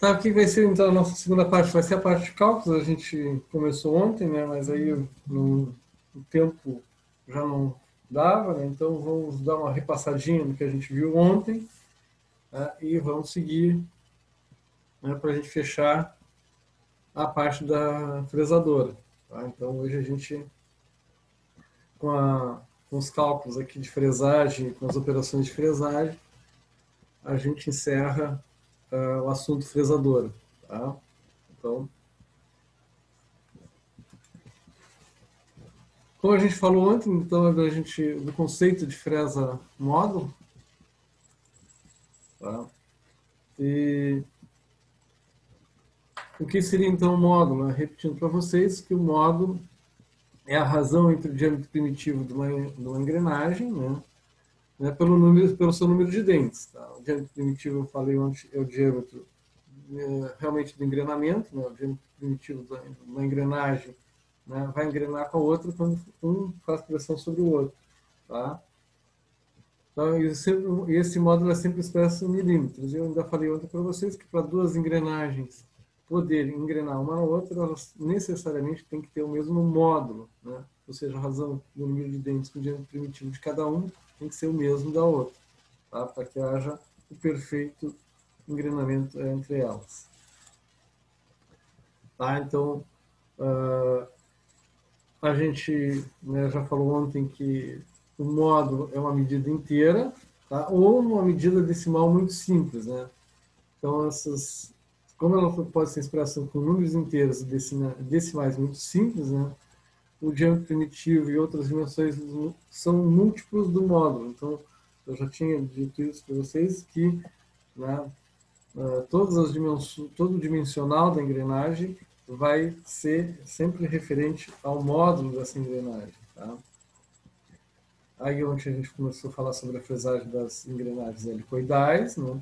Tá, o que vai ser então a nossa segunda parte? Vai ser a parte de cálculos. A gente começou ontem, né? Mas aí o tempo já não dava, né? Então vamos dar uma repassadinha no que a gente viu ontem, né? E vamos seguir, né, para a gente fechar a parte da fresadora. Tá? Então hoje a gente, com, com os cálculos aqui de fresagem, com as operações de fresagem, a gente encerra o assunto fresadora. Tá? Então, como a gente falou ontem, então, do conceito de fresa módulo, tá? E o que seria então o módulo? Né? Repetindo para vocês que o módulo é a razão entre o diâmetro primitivo de uma engrenagem, né, pelo seu número de dentes. Tá? O diâmetro primitivo, eu falei ontem, é o diâmetro realmente do engrenamento, né? O diâmetro primitivo de uma engrenagem, né, vai engrenar com a outra quando um faz pressão sobre o outro. Tá? Então, esse módulo é sempre expresso em milímetros. Eu ainda falei ontem para vocês que para duas engrenagens poderem engrenar uma na outra, elas necessariamente têm que ter o mesmo módulo, né? Ou seja, a razão do número de dentes com o diâmetro primitivo de cada um tem que ser o mesmo da outra, tá? Para que haja o perfeito engrenamento entre elas. Tá? Então, a gente, né, já falou ontem que o módulo é uma medida inteira, tá? Ou uma medida decimal muito simples, né? Então, como ela pode ser expressa com números inteiros e decimais muito simples, né? O diâmetro primitivo e outras dimensões são múltiplos do módulo. Então, eu já tinha dito isso para vocês que, né, todo o dimensional da engrenagem vai ser sempre referente ao módulo dessa engrenagem. Tá? Aí ontem a gente começou a falar sobre a fresagem das engrenagens helicoidais, né?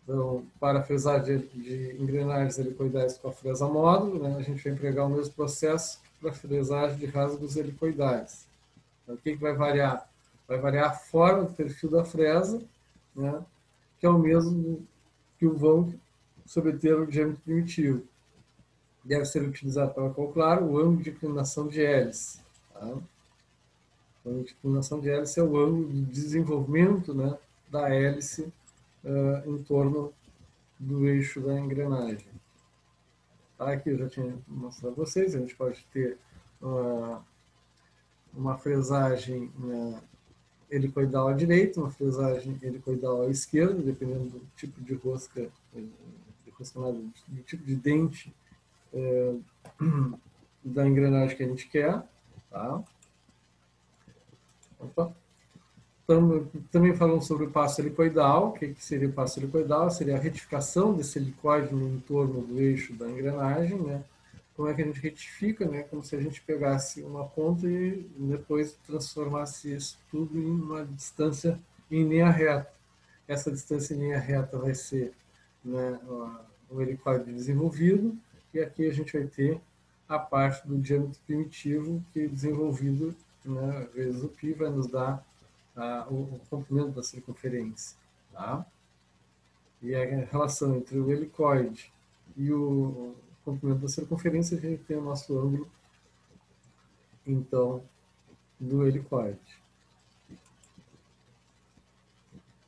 Então, para a fresagem de engrenagens helicoidais com a fresa módulo, né, a gente vai empregar o mesmo processo para a fresagem de rasgos helicoidais. Então, o que vai variar? Vai variar a forma do perfil da fresa, né, que é o mesmo que o vão sobreter o diâmetro primitivo. Deve ser utilizado para calcular o ângulo de inclinação de hélice. Tá? Então, a inclinação de hélice é o ângulo de desenvolvimento, né, da hélice em torno do eixo da engrenagem. Aqui eu já tinha mostrado a vocês, a gente pode ter uma fresagem helicoidal à direita, uma fresagem helicoidal à esquerda, dependendo do tipo de rosca, do tipo de dente da engrenagem que a gente quer. Tá? Opa. Também falamos sobre o passo helicoidal. O que seria o passo helicoidal? Seria a retificação desse helicoide no entorno do eixo da engrenagem, né? Como é que a gente retifica, né? Como se a gente pegasse uma ponta e depois transformasse isso tudo em uma distância em linha reta. Essa distância em linha reta vai ser, né, o helicoide desenvolvido, e aqui a gente vai ter a parte do diâmetro primitivo que é desenvolvido, né, vezes o π vai nos dar o comprimento da circunferência. Tá? E a relação entre o helicoide e o comprimento da circunferência, a gente tem o nosso ângulo, então, do helicoide.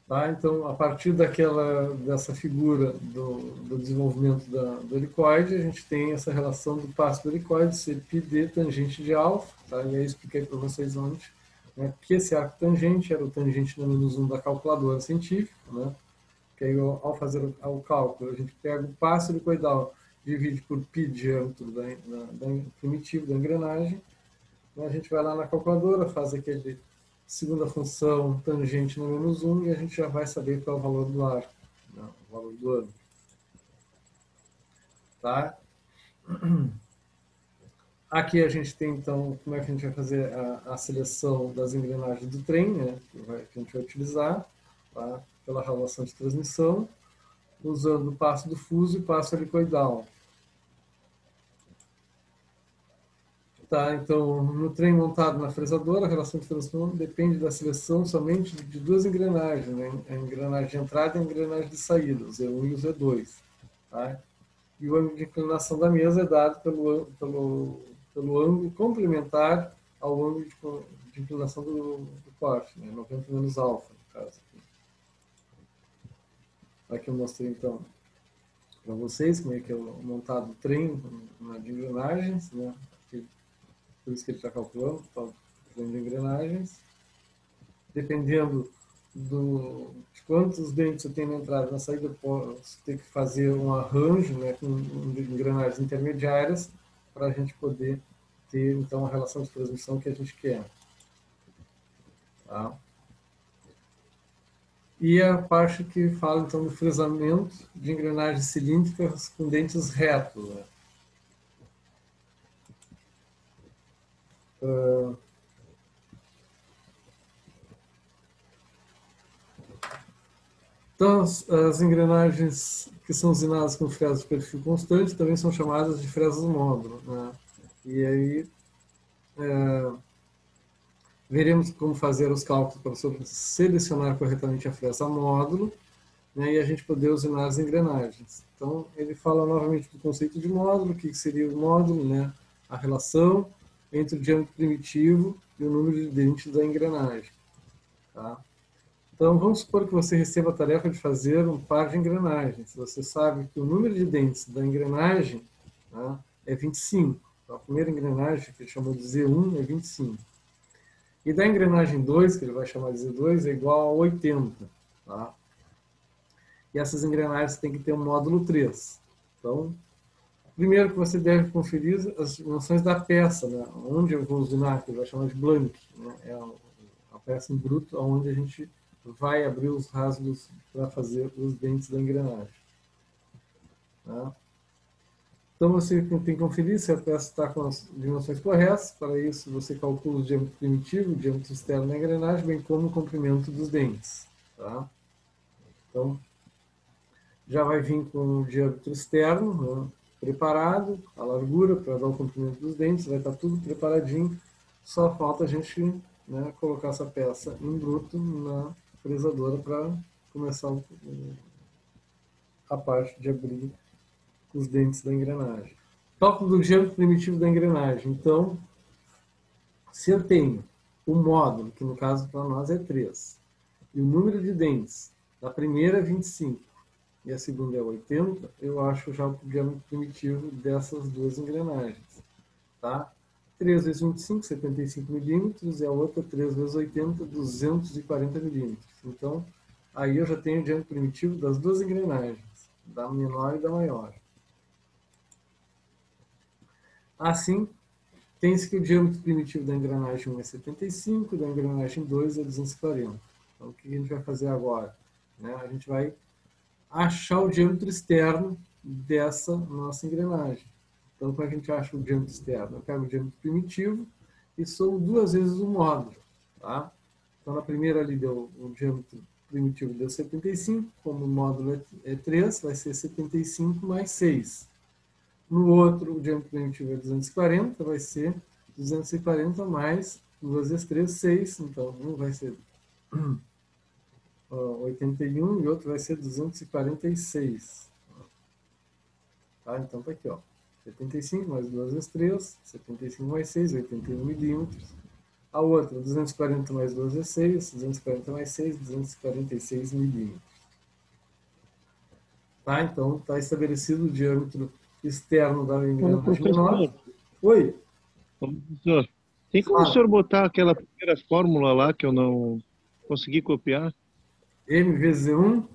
Tá? Então, a partir dessa figura do desenvolvimento do helicoide, a gente tem essa relação do passo do helicoide ser πd tangente de alfa. Tá? E aí eu expliquei para vocês ontem, né, que esse arco tangente era o tangente no menos 1 da calculadora científica, né? Que aí, ao fazer o cálculo, a gente pega o passo helicoidal, divide por π diâmetro da primitivo da engrenagem, né? A gente vai lá na calculadora, faz aquele segunda função tangente no menos 1 e a gente já vai saber qual é o valor do arco, né? O valor do ângulo. Tá? Aqui a gente tem, então, como é que a gente vai fazer a seleção das engrenagens do trem, né? Que a gente vai utilizar, tá? Pela relação de transmissão, usando o passo do fuso e o passo helicoidal. Tá, então, no trem montado na fresadora, a relação de transmissão depende da seleção somente de duas engrenagens, né? A engrenagem de entrada e a engrenagem de saída, o Z1 e o Z2. tá? E o ângulo de inclinação da mesa é dado pelo ângulo complementar ao ângulo de inclinação do corte, né? 90 menos alfa, no caso. Aqui eu mostrei, então, para vocês como é que é montado o trem de engrenagens, né? Aqui, por isso que ele está calculando, tá? O trem de engrenagens. Dependendo de quantos dentes eu tenho na entrada e na saída, eu posso ter que fazer um arranjo, né, com engrenagens intermediárias para a gente poder ter, então, a relação de transmissão que a gente quer. Tá? E a parte que fala, então, do fresamento de engrenagens cilíndricas com dentes retos. Né? Então, as engrenagens que são usinadas com fresas de perfil constante também são chamadas de fresas módulo. Né? E aí veremos como fazer os cálculos para selecionar corretamente a fresa módulo, né, e a gente poder usinar as engrenagens. Então, ele fala novamente do conceito de módulo, o que seria o módulo, né, a relação entre o diâmetro primitivo e o número de dentes da engrenagem. Tá? Então, vamos supor que você receba a tarefa de fazer um par de engrenagens. Você sabe que o número de dentes da engrenagem, tá, é 25. Então, a primeira engrenagem, que ele chamou de Z1, é 25. E da engrenagem 2, que ele vai chamar de Z2, é igual a 80. Tá? E essas engrenagens têm que ter um módulo 3. Então, primeiro que você deve conferir as dimensões da peça, né? Onde eu vou usinar, que ele vai chamar de blank. Né? É a peça em bruto, onde a gente vai abrir os rasgos para fazer os dentes da engrenagem. Tá? Então, você tem que conferir se a peça está com as dimensões corretas. Para isso, você calcula o diâmetro primitivo, o diâmetro externo da engrenagem, bem como o comprimento dos dentes. Tá? Então, já vai vir com o diâmetro externo, né, preparado, a largura para dar o comprimento dos dentes, vai estar tudo preparadinho. Só falta a gente, né, colocar essa peça em bruto na fresadora para começar a parte de abrir os dentes da engrenagem. Cálculo do diâmetro primitivo da engrenagem. Então, se eu tenho o módulo, que no caso para nós é 3, e o número de dentes da primeira é 25 e a segunda é 80, eu acho já o diâmetro primitivo dessas duas engrenagens. Tá? 3 vezes 25, 75 milímetros, e a outra 3 vezes 80, 240 milímetros. Então, aí eu já tenho o diâmetro primitivo das duas engrenagens, da menor e da maior. Assim, tem-se que o diâmetro primitivo da engrenagem 1 é 75, da engrenagem 2 é 240. Então, o que a gente vai fazer agora? Né? A gente vai achar o diâmetro externo dessa nossa engrenagem. Então, como é que a gente acha o diâmetro externo? Eu pego o diâmetro primitivo e somo 2 vezes o módulo. Tá? Então, na primeira ali deu o diâmetro primitivo deu 75, como o módulo é 3, vai ser 75 mais 6. No outro, o diâmetro primitivo é 240, vai ser 240 mais 2 vezes 3, 6. Então, um vai ser 81 e outro vai ser 246. Tá? Então, tá aqui, ó. 75 mais 2 vezes 3, 75 mais 6, 81 milímetros. A outra, 240 mais 2 vezes 6, 240 mais 6, 246 milímetros. Tá? Então, está estabelecido o diâmetro externo da engrenagem menor. Oi? Professor, tem como o senhor botar aquela primeira fórmula lá que eu não consegui copiar? M vezes E1.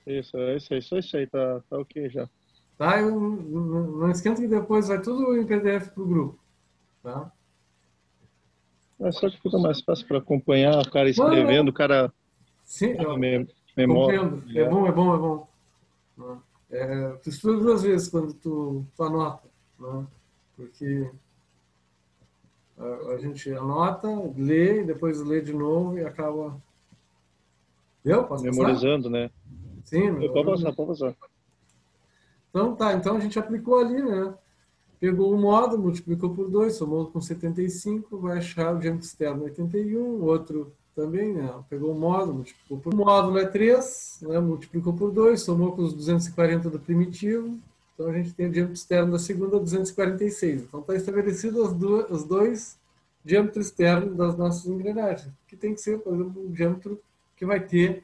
Isso, é isso aí, só isso aí, tá ok já. Tá? Eu, não esquenta que depois vai tudo em PDF para o grupo. Tá? É só que fica mais fácil para acompanhar o cara Não, escrevendo, não. o cara Sim, memória compreendo. É melhor. bom, é bom, é bom. Né? Tu estuda 2 vezes quando tu anota. Né? Porque a gente anota, lê, depois lê de novo e acaba. Deu? Posso passar? Memorizando, né? Sim, Pode passar, pode passar. então tá, então a gente aplicou ali, né? Pegou o módulo, multiplicou por 2, somou com 75, vai achar o diâmetro externo 81, o outro também, né? Pegou o módulo, multiplicou por... O módulo é 3, né? Multiplicou por 2, somou com os 240 do primitivo. Então, a gente tem o diâmetro externo da segunda, 246. Então, está estabelecido os dois diâmetros externos das nossas engrenagens, que tem que ser, por exemplo, o diâmetro que vai ter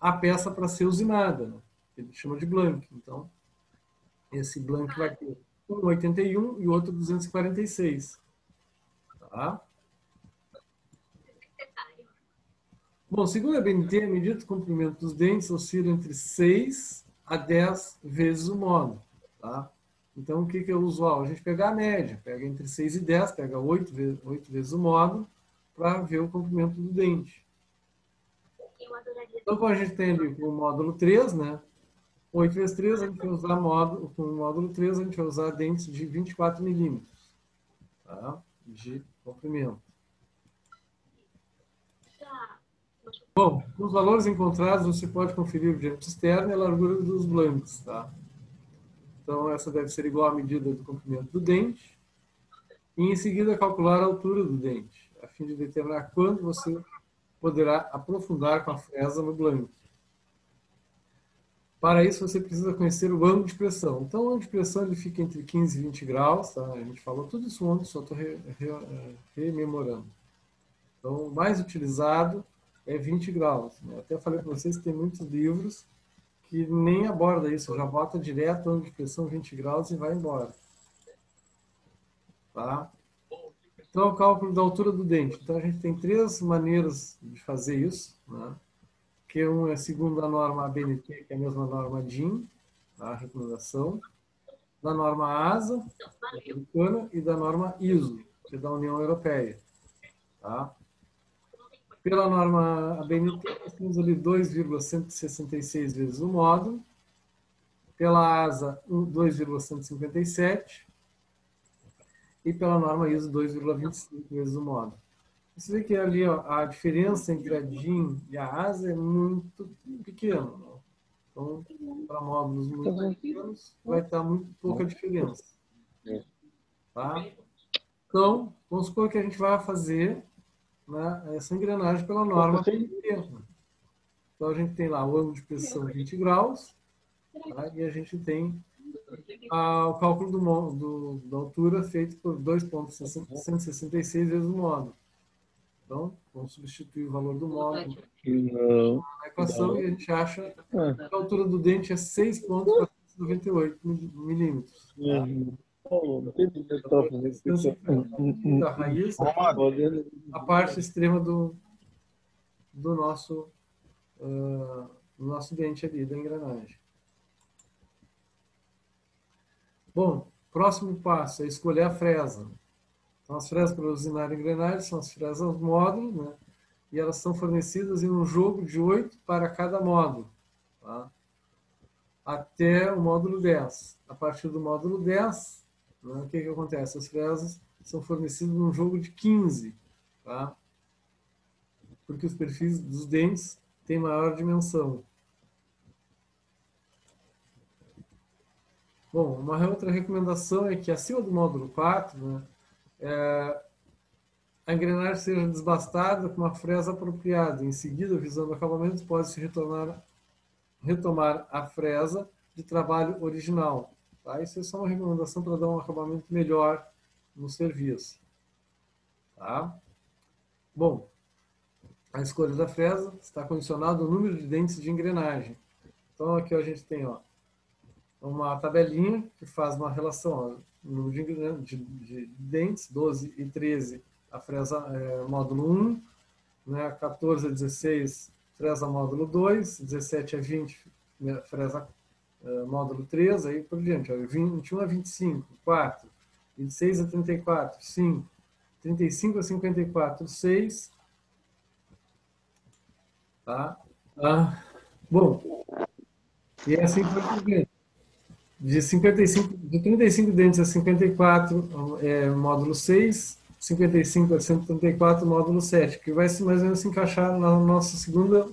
a peça para ser usinada, né? Ele chama de blank. Então, esse blank vai ter um 81 e o outro 246. Tá? Bom, segundo a BNT, a medida do comprimento dos dentes oscila entre 6 a 10 vezes o módulo. Tá? Então, o que é usual? A gente pegar a média, pega entre 6 e 10, pega 8 vezes o módulo, para ver o comprimento do dente. Então, como a gente tem ali o módulo 3, né? 8 vezes 3, a gente vai usar com o módulo 3, a gente vai usar dentes de 24 milímetros, tá? De comprimento. Bom, com os valores encontrados, você pode conferir o diâmetro externo e a largura dos blancos, tá? Então, essa deve ser igual à medida do comprimento do dente. E, em seguida, calcular a altura do dente, a fim de determinar quando você poderá aprofundar com a fresa no blanco. Para isso, você precisa conhecer o ângulo de pressão. Então, o ângulo de pressão ele fica entre 15 e 20 graus. Tá? A gente falou tudo isso ontem, só estou rememorando. Então, o mais utilizado é 20 graus. Eu até falei para vocês que tem muitos livros que nem aborda isso, já bota direto o ângulo de pressão 20 graus e vai embora. Tá? Então, o cálculo da altura do dente. Então, a gente tem 3 maneiras de fazer isso, né? Que um é segundo a norma ABNT, que é a mesma norma DIN, a recomendação, da norma ASA, americana, e da norma ISO, que é da União Europeia. Tá? Pela norma ABNT, nós temos ali 2,166 vezes o módulo, pela ASA, 2,157, e pela norma ISO, 2,25 vezes o módulo. Você vê que ali ó, a diferença entre a DIN e a ASA é muito pequena. Né? Então, para módulos muito pequenos, vai estar muito pouca diferença. Tá? Então, vamos supor que a gente vai fazer, né, essa engrenagem pela norma. Então, a gente tem lá o ângulo de pressão 20 graus, tá? E a gente tem o cálculo da altura feito por 2,166 vezes o módulo. Então, vamos substituir o valor do módulo na equação e a gente acha que a altura do dente é 6,498 milímetros. Da raiz, a parte extrema do nosso dente ali, da engrenagem. Bom, próximo passo é escolher a fresa. Então, as fresas para usinar a engrenagem são as fresas módulo, né? E elas são fornecidas em um jogo de 8 para cada módulo, tá? Até o módulo 10. A partir do módulo 10, né, o que acontece? As fresas são fornecidas num jogo de 15, tá? Porque os perfis dos dentes têm maior dimensão. Bom, uma outra recomendação é que acima do módulo 4, né, a engrenagem seja desbastada com uma fresa apropriada. Em seguida, visando o acabamento, pode-se retomar a fresa de trabalho original. Tá? Isso é só uma recomendação para dar um acabamento melhor no serviço. Tá? Bom, a escolha da fresa está condicionada ao número de dentes de engrenagem. Então, aqui a gente tem uma tabelinha que faz uma relação. Ó, número de dentes, 12 e 13, a fresa módulo 1, né, 14 a 16, fresa módulo 2, 17 a 20, fresa módulo 3, aí por diante, ó, 21 a 25, 4, 26 a 34, 5, 35 a 54, 6. Tá? Bom, e é assim por diante. De 35 dentes a 54, módulo 6, 55 a 134, módulo 7, que vai mais ou menos se encaixar na nossa segunda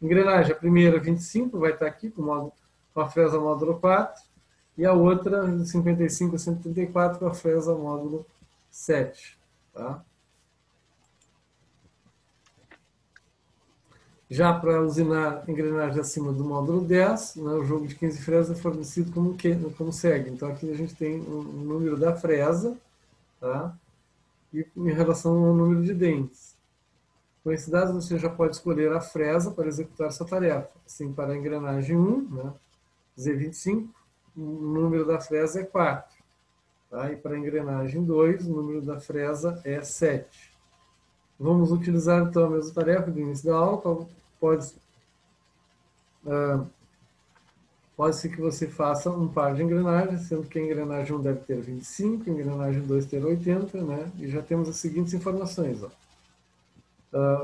engrenagem. A primeira, 25, vai estar aqui com a fresa módulo 4, e a outra, de 55 a 134, com a fresa módulo 7. Tá? Já para usinar engrenagem acima do módulo 10, né, o jogo de 15 fresas é fornecido como segue. Então aqui a gente tem um número da fresa, tá? E em relação ao número de dentes. Com esses dados você já pode escolher a fresa para executar essa tarefa. Assim, para a engrenagem 1, né, Z25, o número da fresa é 4. Tá? E para a engrenagem 2, o número da fresa é 7. Vamos utilizar então a mesma tarefa do início da aula. Pode ser que você faça um par de engrenagens, sendo que a engrenagem 1 deve ter 25, a engrenagem 2 ter 80, né? E já temos as seguintes informações. Ó.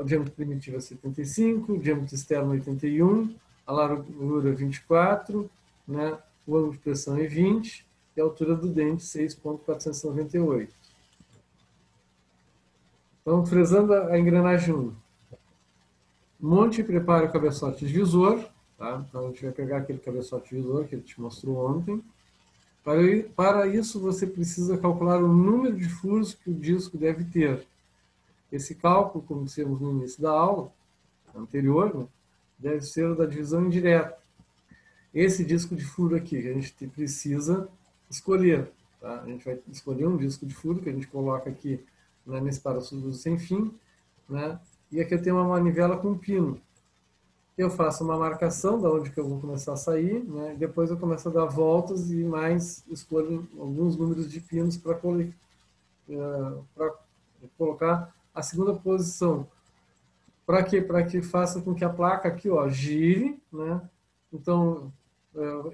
O diâmetro primitivo é 75, o diâmetro externo é 81, a largura é 24, né? O ângulo de pressão é 20 e a altura do dente 6,498. Então, fresando a engrenagem 1. Monte e prepare o cabeçote divisor. Tá? Então, a gente vai pegar aquele cabeçote divisor que ele te mostrou ontem. Para isso, você precisa calcular o número de furos que o disco deve ter. Esse cálculo, como dissemos no início da aula anterior, né, deve ser o da divisão indireta. Esse disco de furo aqui, que a gente precisa escolher. Tá? A gente vai escolher um disco de furo que a gente coloca aqui, né, nesse parafuso sem fim. Né? E aqui eu tenho uma manivela com pino. Eu faço uma marcação da onde que eu vou começar a sair, né? Depois eu começo a dar voltas e mais escolho alguns números de pinos para colocar a segunda posição. Para quê? Para que faça com que a placa aqui, ó, gire, né? Então,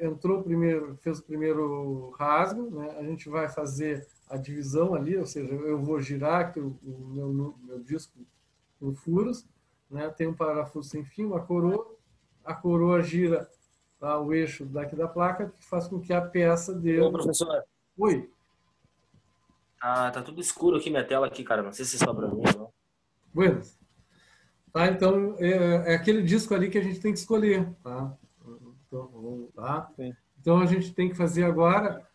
entrou primeiro, fez o primeiro rasgo, né? A gente vai fazer a divisão ali, ou seja, eu vou girar aqui o meu disco com furos, né? Tem um parafuso sem fim, uma coroa, a coroa gira, tá, o eixo daqui da placa, que faz com que a peça dê... Ô, professor. Oi. Tá tudo escuro aqui, minha tela aqui, cara. Não sei se só pra mim ou não. Buenas. Tá, então, é aquele disco ali que a gente tem que escolher, tá? Então, vamos lá. Então, a gente tem que fazer agora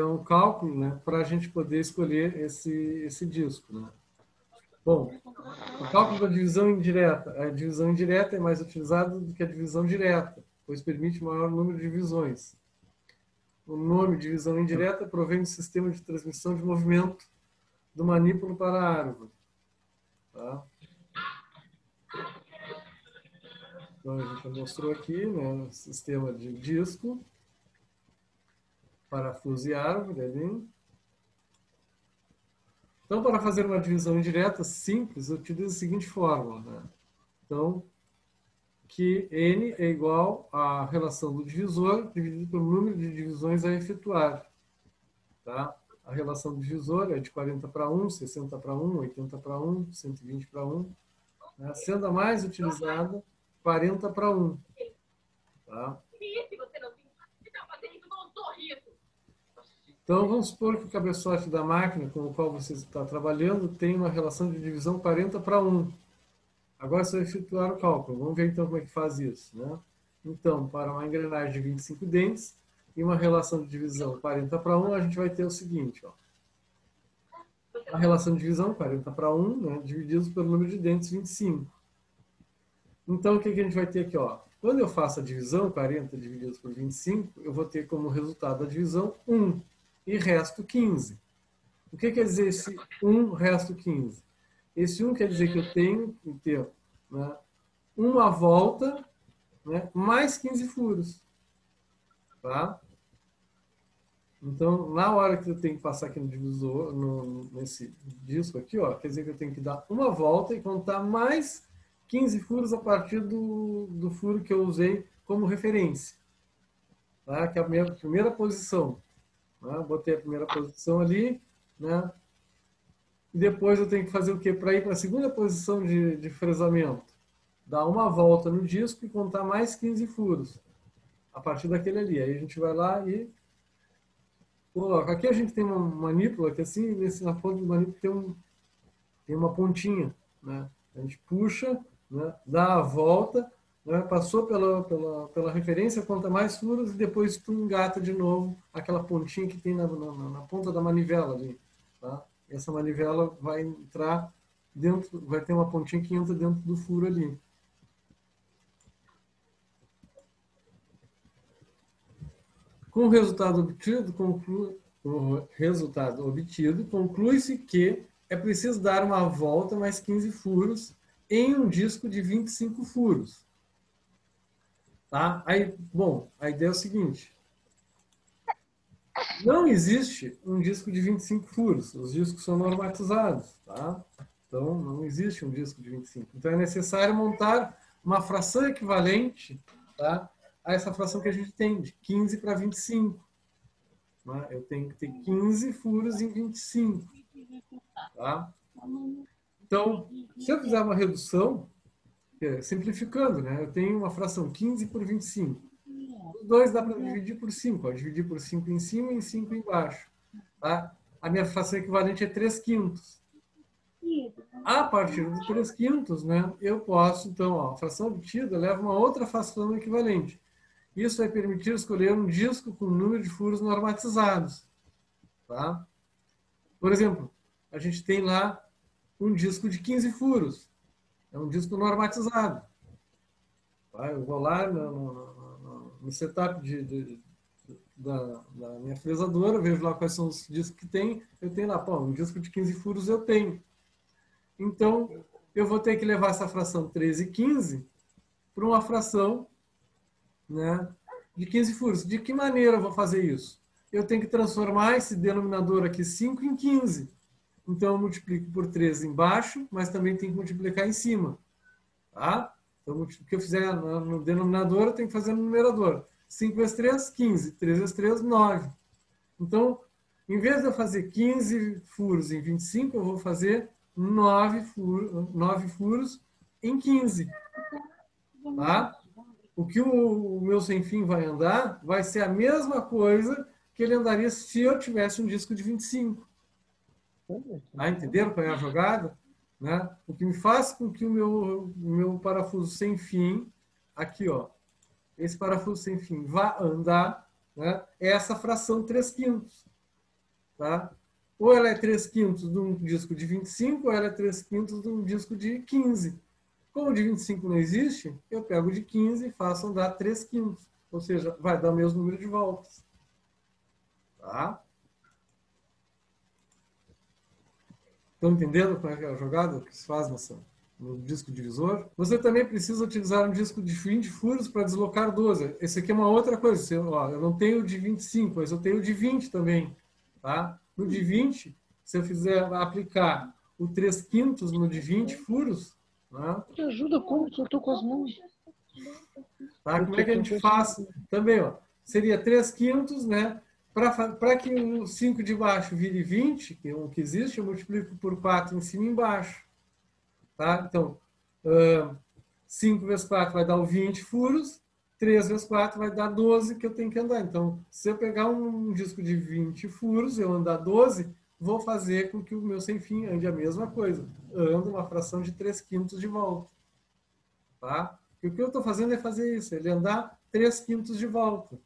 um cálculo, né, para a gente poder escolher esse disco, né? Bom, o cálculo da divisão indireta. A divisão indireta é mais utilizada do que a divisão direta, pois permite maior número de divisões. O nome divisão indireta provém do sistema de transmissão de movimento do manípulo para a árvore. Tá? Então, a gente já mostrou aqui, né, o sistema de disco, parafuso e árvore ali. Então, para fazer uma divisão indireta simples, eu utilizo a seguinte fórmula. Né? Então, que N é igual à relação do divisor dividido pelo número de divisões a efetuar. Tá? A relação do divisor é de 40 para 1, 60 para 1, 80 para 1, 120 para 1. Né? Sendo a mais utilizada, 40 para 1. Tá? Então, vamos supor que o cabeçote da máquina com o qual você está trabalhando tem uma relação de divisão 40 para 1. Agora você vai efetuar o cálculo. Vamos ver então como é que faz isso. Né? Então, para uma engrenagem de 25 dentes e uma relação de divisão 40 para 1, a gente vai ter o seguinte. Ó. A relação de divisão 40 para 1, né, divididos pelo número de dentes 25. Então, o que a gente vai ter aqui? Ó? Quando eu faço a divisão, 40 divididos por 25, eu vou ter como resultado da divisão 1 e resto 15. O que quer dizer esse 1, resto 15? Esse 1 quer dizer que eu tenho que ter, né, uma volta, né, mais 15 furos. Tá? Então, na hora que eu tenho que passar aqui no divisor, nesse disco aqui, ó, quer dizer que eu tenho que dar uma volta e contar mais 15 furos a partir do furo que eu usei como referência. Tá? Que é a minha primeira posição. Né? Botei a primeira posição ali, né? E depois eu tenho que fazer o quê? Para ir para a segunda posição de fresamento. Dar uma volta no disco e contar mais 15 furos. A partir daquele ali. Aí a gente vai lá e coloca. Aqui a gente tem uma manípula que assim, na ponta do manípula tem uma pontinha. Né? A gente puxa, né? Dá a volta, né? Passou pela referência, conta mais furos e depois tu engata de novo aquela pontinha que tem na ponta da manivela ali. Tá? Essa manivela vai entrar dentro, vai ter uma pontinha que entra dentro do furo ali. Com o resultado obtido, conclui-se que é preciso dar uma volta mais 15 furos em um disco de 25 furos. Tá? Aí, bom, a ideia é o seguinte. Não existe um disco de 25 furos. Os discos são normatizados. Tá? Então, não existe um disco de 25. Então, é necessário montar uma fração equivalente, tá, a essa fração que a gente tem, de 15 para 25. Né? Eu tenho que ter 15 furos em 25. Tá? Então, se eu fizer uma redução, simplificando, né? Eu tenho uma fração 15 por 25. Os dois dá para dividir por 5. Ó. Dividir por 5 em cima e 5 embaixo. Tá? A minha fração equivalente é 3/5. A partir do 3/5, né, eu posso, então, ó, a fração obtida leva uma outra fração equivalente. Isso vai permitir escolher um disco com número de furos normatizados. Tá? Por exemplo, a gente tem lá um disco de 15 furos. É um disco normatizado. Tá? Eu vou lá no setup da minha fresadora, vejo lá quais são os discos que tem. Eu tenho lá, pô, um disco de 15 furos eu tenho. Então, eu vou ter que levar essa fração 13/15 para uma fração, né, de 15 furos. De que maneira eu vou fazer isso? Eu tenho que transformar esse denominador aqui 5 em 15. Então, eu multiplico por 13 embaixo, mas também tenho que multiplicar em cima. Tá? Então, o que eu fizer no denominador, eu tenho que fazer no numerador. 5 vezes 3, 15. 3 vezes 3, 9. Então, em vez de eu fazer 15 furos em 25, eu vou fazer 9 furos em 15. Tá? O que o meu sem fim vai andar vai ser a mesma coisa que ele andaria se eu tivesse um disco de 25. Tá? Entenderam qual é a jogada? Né? O que me faz com que o meu parafuso sem fim, aqui, ó, esse parafuso sem fim vá andar, né, é essa fração 3/5. Tá? Ou ela é 3/5 de um disco de 25, ou ela é 3/5 de um disco de 15. Como o de 25 não existe, eu pego o de 15 e faço andar 3/5. Ou seja, vai dar o mesmo número de voltas. Tá? Estão entendendo como é que é a jogada que se faz no disco divisor? Você também precisa utilizar um disco de 20 furos para deslocar 12. Esse aqui é uma outra coisa. Eu não tenho o de 25, mas eu tenho o de 20 também. Tá? No de 20, se eu fizer aplicar o 3/5 no de 20 furos... Né? Me ajuda como que eu estou com as mãos? Tá? Como é que a gente faz? Também, ó, seria 3/5, né? Para que o 5 de baixo vire 20, que é o que existe, eu multiplico por 4 em cima e embaixo. Tá? Então, 5 vezes 4 vai dar o 20 furos, 3 vezes 4 vai dar 12 que eu tenho que andar. Então, se eu pegar um disco de 20 furos, eu andar 12, vou fazer com que o meu sem fim ande a mesma coisa. Anda uma fração de 3/5 de volta. Tá? E o que eu estou fazendo é fazer isso, ele andar 3/5 de volta.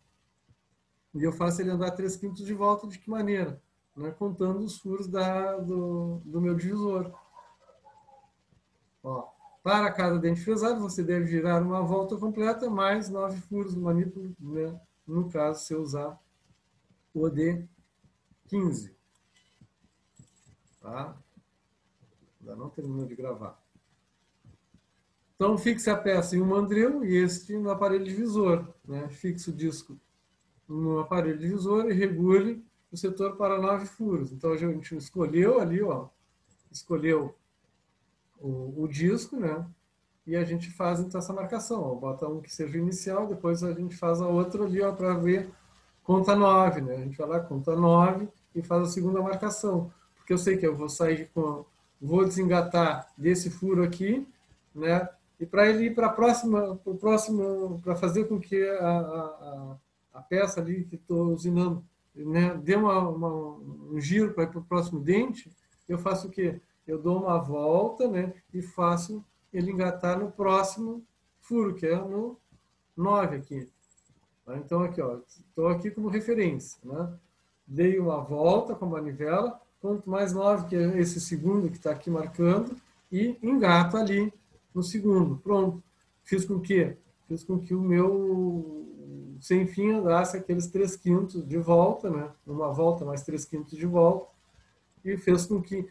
E eu faço ele andar 3/5 de volta de que maneira? Né? Contando os furos do meu divisor. Ó, para cada dente fresado, você deve girar uma volta completa, mais 9 furos no manípulo, né? No caso, se eu usar o de 15. Tá? Ainda não terminou de gravar. Então, fixe a peça em um mandril e este no aparelho divisor. Né? Fixe o disco no aparelho divisor e regule o setor para 9 furos. Então, a gente escolheu ali, ó, escolheu o disco, né? E a gente faz então essa marcação. Ó, bota um que seja inicial, depois a gente faz a outra ali, ó, para ver, conta 9, né? A gente vai lá, conta 9 e faz a segunda marcação. Porque eu sei que eu vou sair vou desengatar desse furo aqui, né? E para ele ir para o próximo, para fazer com que a peça ali que estou usinando, né, dê um giro para ir para o próximo dente, eu faço o quê? Eu dou uma volta, né, e faço ele engatar no próximo furo, que é no 9 aqui. Tá? Então, aqui, ó, estou aqui como referência. Né? Dei uma volta com a manivela, quanto mais 9, que é esse segundo que está aqui marcando, e engato ali no segundo. Pronto. Fiz com que o meu sem fim andasse aqueles 3/5 de volta, né? Uma volta mais 3/5 de volta, e fez com que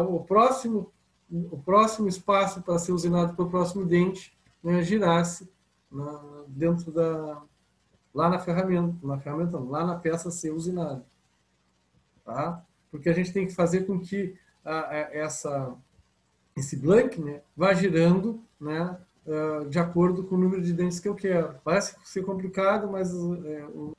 o próximo espaço para ser usinado para o próximo dente, né, girasse dentro lá na ferramenta, lá na peça a ser usinada. Tá? Porque a gente tem que fazer com que esse blank, né, vá girando, né, de acordo com o número de dentes que eu quero. Parece ser complicado, mas o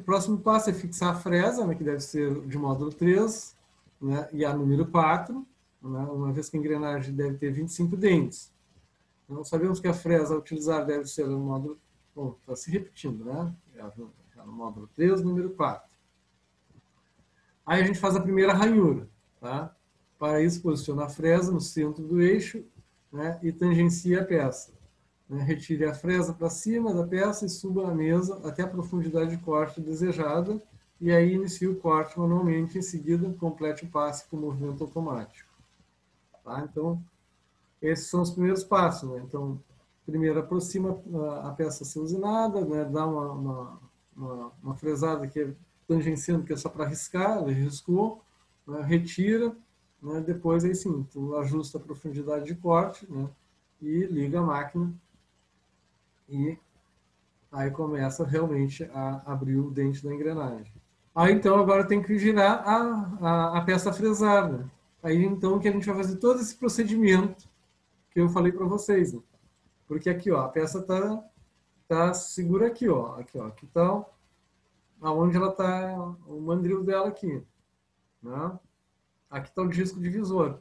próximo passo é fixar a fresa, né, que deve ser de módulo 3, né, e a número 4, né, uma vez que a engrenagem deve ter 25 dentes. Então, sabemos que a fresa a utilizar deve ser no módulo... Bom, está se repetindo, né? No módulo 3, número 4. Aí a gente faz a primeira ranhura. Tá? Para isso, posiciona a fresa no centro do eixo, né, e tangencia a peça. Né? Retire a fresa para cima da peça e suba a mesa até a profundidade de corte desejada, e aí inicie o corte manualmente. Em seguida, complete o passe com movimento automático. Tá? Então, esses são os primeiros passos. Né? Então, primeiro aproxima a peça a ser usinada, né? Dá uma fresada que é tangenciando, que é só para riscar, ele riscou, né? Retira, né? Depois aí sim, tu ajusta a profundidade de corte, né? E liga a máquina, e aí começa realmente a abrir o dente da engrenagem. Aí então agora tem que girar a peça fresada. Aí então que a gente vai fazer todo esse procedimento que eu falei para vocês, né? Porque aqui, ó, a peça tá segura aqui, ó, aqui tá aonde ela tá, o mandril dela aqui, né? Aqui tá o disco divisor.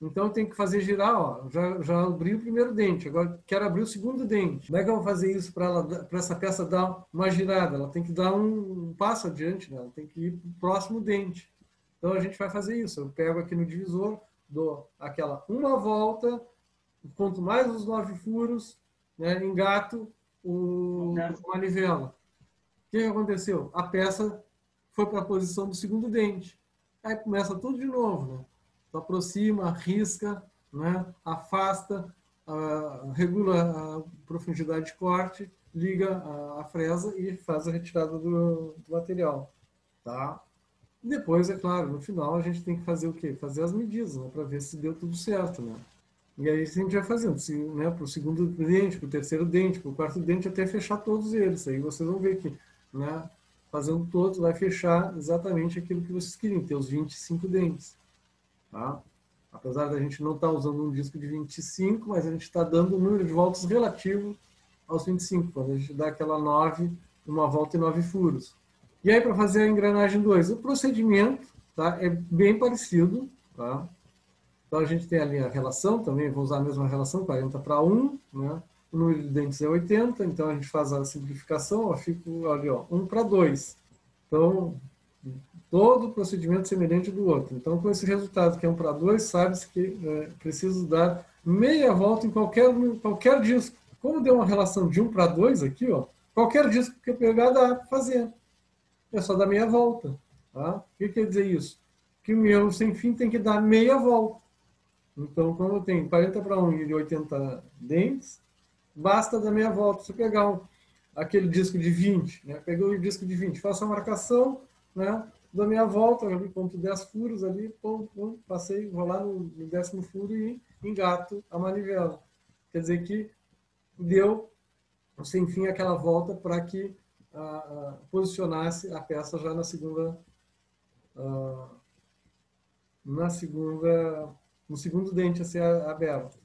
Então eu tenho que fazer girar, ó, já abri o primeiro dente, agora quero abrir o segundo dente. Como é que eu vou fazer isso para essa peça dar uma girada? Ela tem que dar um passo adiante, né? Ela tem que ir para o próximo dente. Então a gente vai fazer isso. Eu pego aqui no divisor, dou aquela uma volta, conto mais os 9 furos, né, engato a manivela. O que aconteceu? A peça foi para a posição do segundo dente. Aí começa tudo de novo. Né? Tu aproxima, risca, né, afasta, regula a profundidade de corte, liga a fresa e faz a retirada do material. Tá? Depois, é claro, no final a gente tem que fazer o quê? Fazer as medidas, né, para ver se deu tudo certo. Né? E aí a gente vai fazendo, né, para o segundo dente, para o terceiro dente, para o quarto dente, até fechar todos eles. Aí vocês vão ver que, né, fazendo todos, vai fechar exatamente aquilo que vocês queriam, ter os 25 dentes. Tá? Apesar da gente não estar usando um disco de 25, mas a gente está dando um número de voltas relativo aos 25, quando a gente dá aquela 9, uma volta e 9 furos. E aí, para fazer a engrenagem 2, o procedimento, tá, é bem parecido, tá? Então, a gente tem ali a relação também, vou usar a mesma relação, 40 para 1, né? O número de dentes é 80, então a gente faz a simplificação, ó, fica ali, ó, 1 para 2. Então, todo o procedimento semelhante do outro. Então, com esse resultado, que é 1 para 2, sabe-se que é preciso dar meia volta em qualquer disco. Como deu uma relação de 1 para 2 aqui, ó, qualquer disco que eu pegar dá para fazer. É só dar meia volta. Tá? O que quer dizer isso? Que o meu sem fim tem que dar meia volta. Então, como eu tenho 40 para 1 e 80 dentes, basta dar meia volta. Se eu pegar aquele disco de 20, né? Peguei o disco de 20, faço a marcação, né? Dou meia volta, já conto 10 furos ali, pum, pum, passei, vou lá no 10º furo e engato a manivela. Quer dizer que deu, sem fim, aquela volta para que posicionasse a peça já no segundo dente a ser aberto.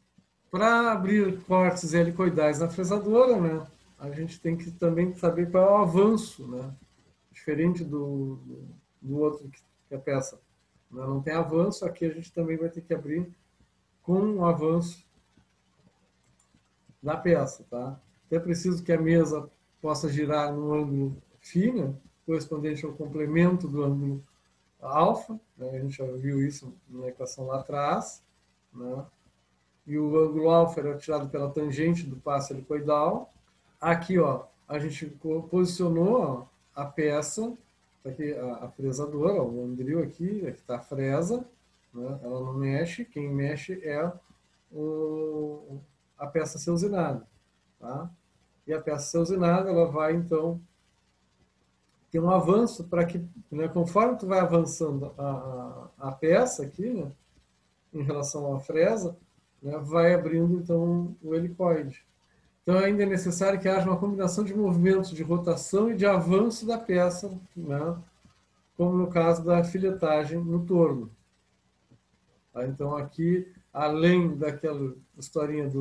Para abrir cortes helicoidais na fresadora, né, a gente tem que também saber qual é o avanço, né, diferente do outro que a peça não tem avanço, aqui a gente também vai ter que abrir com o avanço da peça. Tá? Então é preciso que a mesa possa girar no ângulo φ, correspondente ao complemento do ângulo alfa, né? A gente já viu isso na equação lá atrás, né? E o ângulo alfa era tirado pela tangente do passe helicoidal. Aqui, ó, a gente posicionou, ó, a peça, aqui a fresadora, ó, o mandril aqui está a fresa, né? Ela não mexe, quem mexe é a peça a ser usinada. Tá? e a peça ser usinada, ela vai, então, ter um avanço para que, né, conforme tu vai avançando a peça aqui, né, em relação à fresa, né, vai abrindo, então, o helicoide. Então, ainda é necessário que haja uma combinação de movimentos de rotação e de avanço da peça, né, como no caso da filetagem no torno. Tá? Então, aqui, além daquela historinha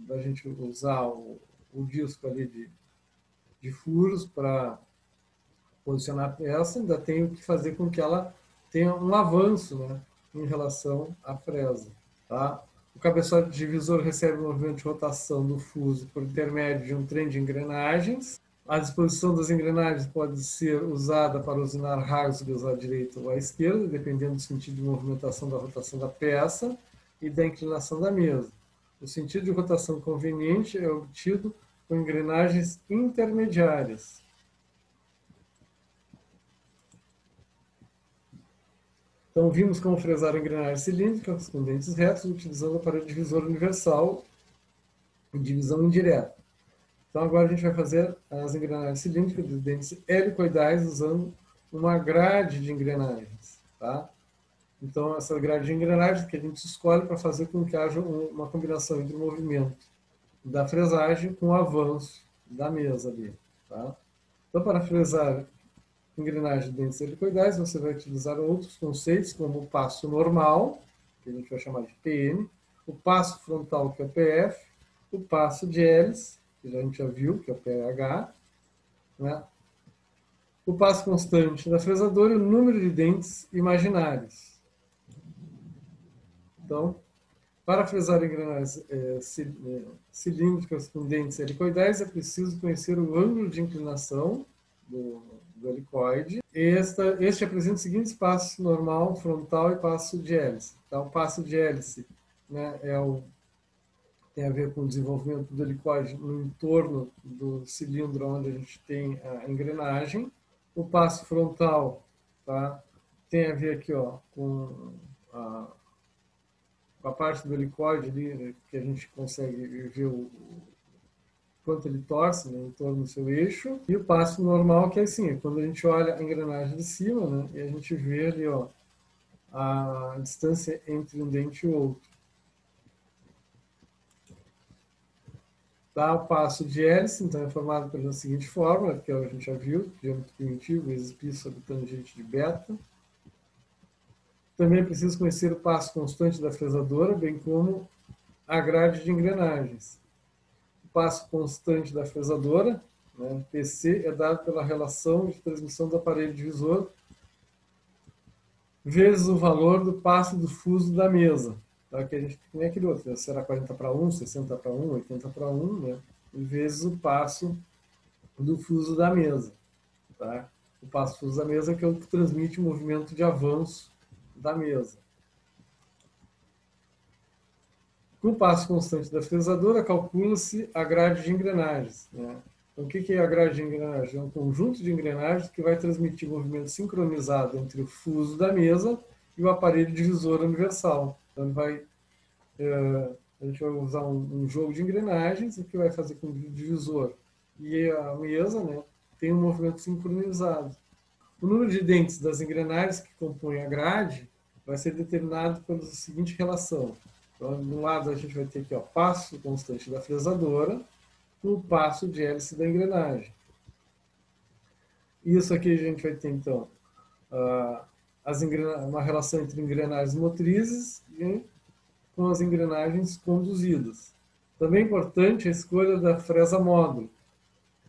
da gente usar o disco ali de furos para posicionar a peça, ainda tenho que fazer com que ela tenha um avanço, né, em relação à fresa. Tá? O cabeçote divisor recebe o movimento de rotação do fuso por intermédio de um trem de engrenagens. A disposição das engrenagens pode ser usada para usinar raios à direita ou à esquerda, dependendo do sentido de movimentação da rotação da peça e da inclinação da mesa. O sentido de rotação conveniente é obtido com engrenagens intermediárias. Então, vimos como fresar engrenagens cilíndricas com dentes retos, utilizando o aparelho divisor universal e divisão indireta. Então, agora a gente vai fazer as engrenagens cilíndricas de dentes helicoidais usando uma grade de engrenagens. Tá? Então, essa grade de engrenagens que a gente escolhe para fazer com que haja uma combinação entre o movimento da fresagem com o avanço da mesa ali. Tá? Então, para fresar engrenagem de dentes helicoidais, você vai utilizar outros conceitos, como o passo normal, que a gente vai chamar de PN, o passo frontal, que é o PF, o passo de hélice, que a gente já viu, que é o PH, né? O passo constante da fresadora e o número de dentes imaginários. Então, para fresar engrenagens cilíndricas com dentes helicoidais, é preciso conhecer o ângulo de inclinação do helicoide. Este apresenta os seguintes passos: normal, frontal e passo de hélice. Então, o passo de hélice, né, tem a ver com o desenvolvimento do helicoide no entorno do cilindro onde a gente tem a engrenagem. O passo frontal, tá, tem a ver aqui, ó, com a parte do helicoide ali, né, que a gente consegue ver o quanto ele torce, né, em torno do seu eixo. E o passo normal, que é assim, quando a gente olha a engrenagem de cima, né, e a gente vê ali, ó, a distância entre um dente e o outro. Tá? O passo de hélice, então, é formado pela seguinte fórmula, que a gente já viu: diâmetro primitivo vezes π sobre tangente de beta. Também é preciso conhecer o passo constante da fresadora, bem como a grade de engrenagens. O passo constante da fresadora, né, PC, é dado pela relação de transmissão do aparelho divisor vezes o valor do passo do fuso da mesa. Tá? Que a gente tem aquele outro, né? Será 40/1, 60/1, 80/1, né? Vezes o passo do fuso da mesa. Tá? O passo do fuso da mesa, que é o que transmite o movimento de avanço da mesa. Com o passo constante da fresadora, calcula-se a grade de engrenagens. Né? Então, o que é a grade de engrenagens? É um conjunto de engrenagens que vai transmitir movimento sincronizado entre o fuso da mesa e o aparelho divisor universal. Então, a gente vai usar um jogo de engrenagens que vai fazer com que o divisor e a mesa, né, tenham um movimento sincronizado. O número de dentes das engrenagens que compõem a grade vai ser determinado pela seguinte relação. Então, de um lado, a gente vai ter aqui, ó, passo constante da fresadora com o passo de hélice da engrenagem. Isso aqui a gente vai ter, então, uma relação entre engrenagens motrizes e com as engrenagens conduzidas. Também é importante a escolha da fresa módulo.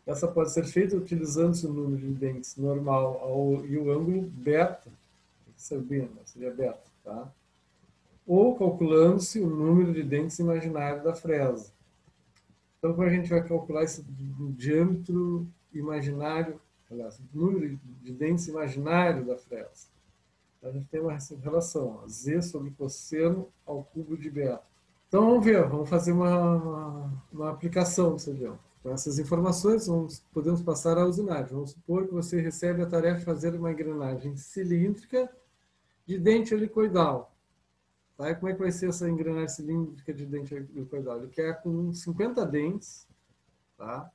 Essa pode ser feita utilizando-se o número de dentes normal e o ângulo beta, seria beta, tá? Ou calculando-se o número de dentes imaginário da fresa. Então, como a gente vai calcular esse diâmetro imaginário, aliás, o número de dentes imaginário da fresa? Então, a gente tem uma relação, ó, Z sobre cosseno ao cubo de beta. Então, vamos ver, vamos fazer uma aplicação disso ali. Com essas informações, podemos passar à usinagem. Vamos supor que você recebe a tarefa de fazer uma engrenagem cilíndrica de dente helicoidal. Tá? E como é que vai ser essa engrenagem cilíndrica de dente helicoidal? Ele quer com 50 dentes, tá?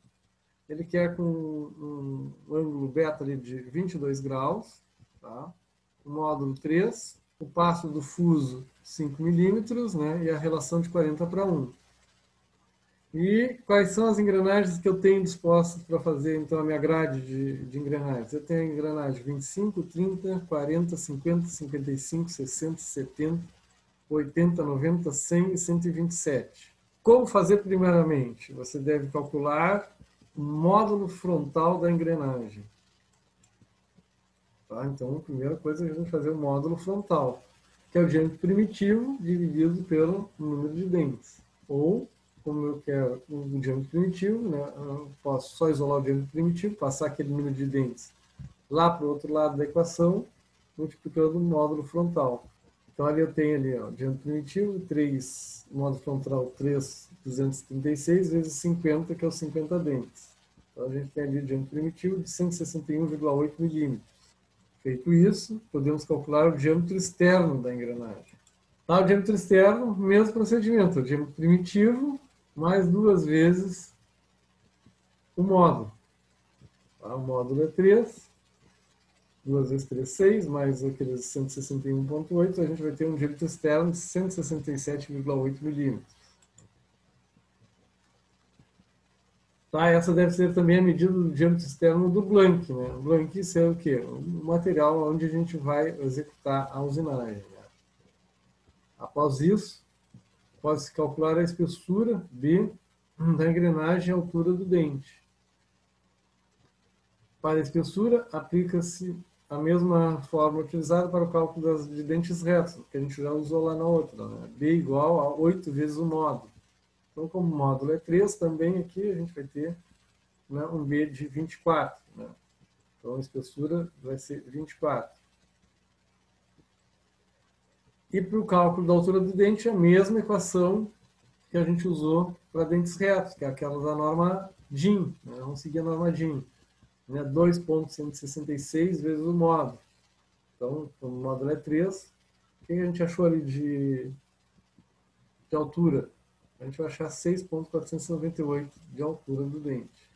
ele quer com um ângulo beta ali de 22 graus, tá? O módulo 3, o passo do fuso 5 milímetros, né? E a relação de 40:1. E quais são as engrenagens que eu tenho dispostas para fazer, então, a minha grade de engrenagens? Eu tenho a engrenagem 25, 30, 40, 50, 55, 60, 70, 80, 90, 100 e 127. Como fazer primeiramente? Você deve calcular o módulo frontal da engrenagem. Tá? Então, a primeira coisa é a gente fazer o módulo frontal, que é o diâmetro primitivo dividido pelo número de dentes. Ou, como eu quero um diâmetro primitivo, né, eu posso só isolar o diâmetro primitivo, passar aquele número de dentes lá para o outro lado da equação, multiplicando o módulo frontal. Então, ali eu tenho ali, ó, diâmetro primitivo, 3, módulo frontal 3,236 vezes 50, que é os 50 dentes. Então, a gente tem ali o diâmetro primitivo de 161,8 milímetros. Feito isso, podemos calcular o diâmetro externo da engrenagem. Tá, o diâmetro externo, mesmo procedimento, o diâmetro primitivo mais 2 vezes o módulo. Tá, o módulo é 3, 2 vezes 3, 6, mais aqueles 161,8, a gente vai ter um diâmetro externo de 167,8 milímetros. Tá, essa deve ser também a medida do diâmetro externo do blank, né? O blank isso é o quê? O material onde a gente vai executar a usinagem. Né? Após isso, pode-se calcular a espessura B da engrenagem e a altura do dente. Para a espessura, aplica-se a mesma fórmula utilizada para o cálculo de dentes retos, que a gente já usou lá na outra. Né? B igual a 8 vezes o módulo. Então, como o módulo é 3, também aqui a gente vai ter, né, um B de 24. Né? Então, a espessura vai ser 24. E para o cálculo da altura do dente, a mesma equação que a gente usou para dentes retos, que é aquela da norma DIN. Né? Vamos seguir a norma DIN. Né? 2,166 vezes o módulo. Então, o módulo é 3. O que a gente achou ali de altura? A gente vai achar 6,498 de altura do dente.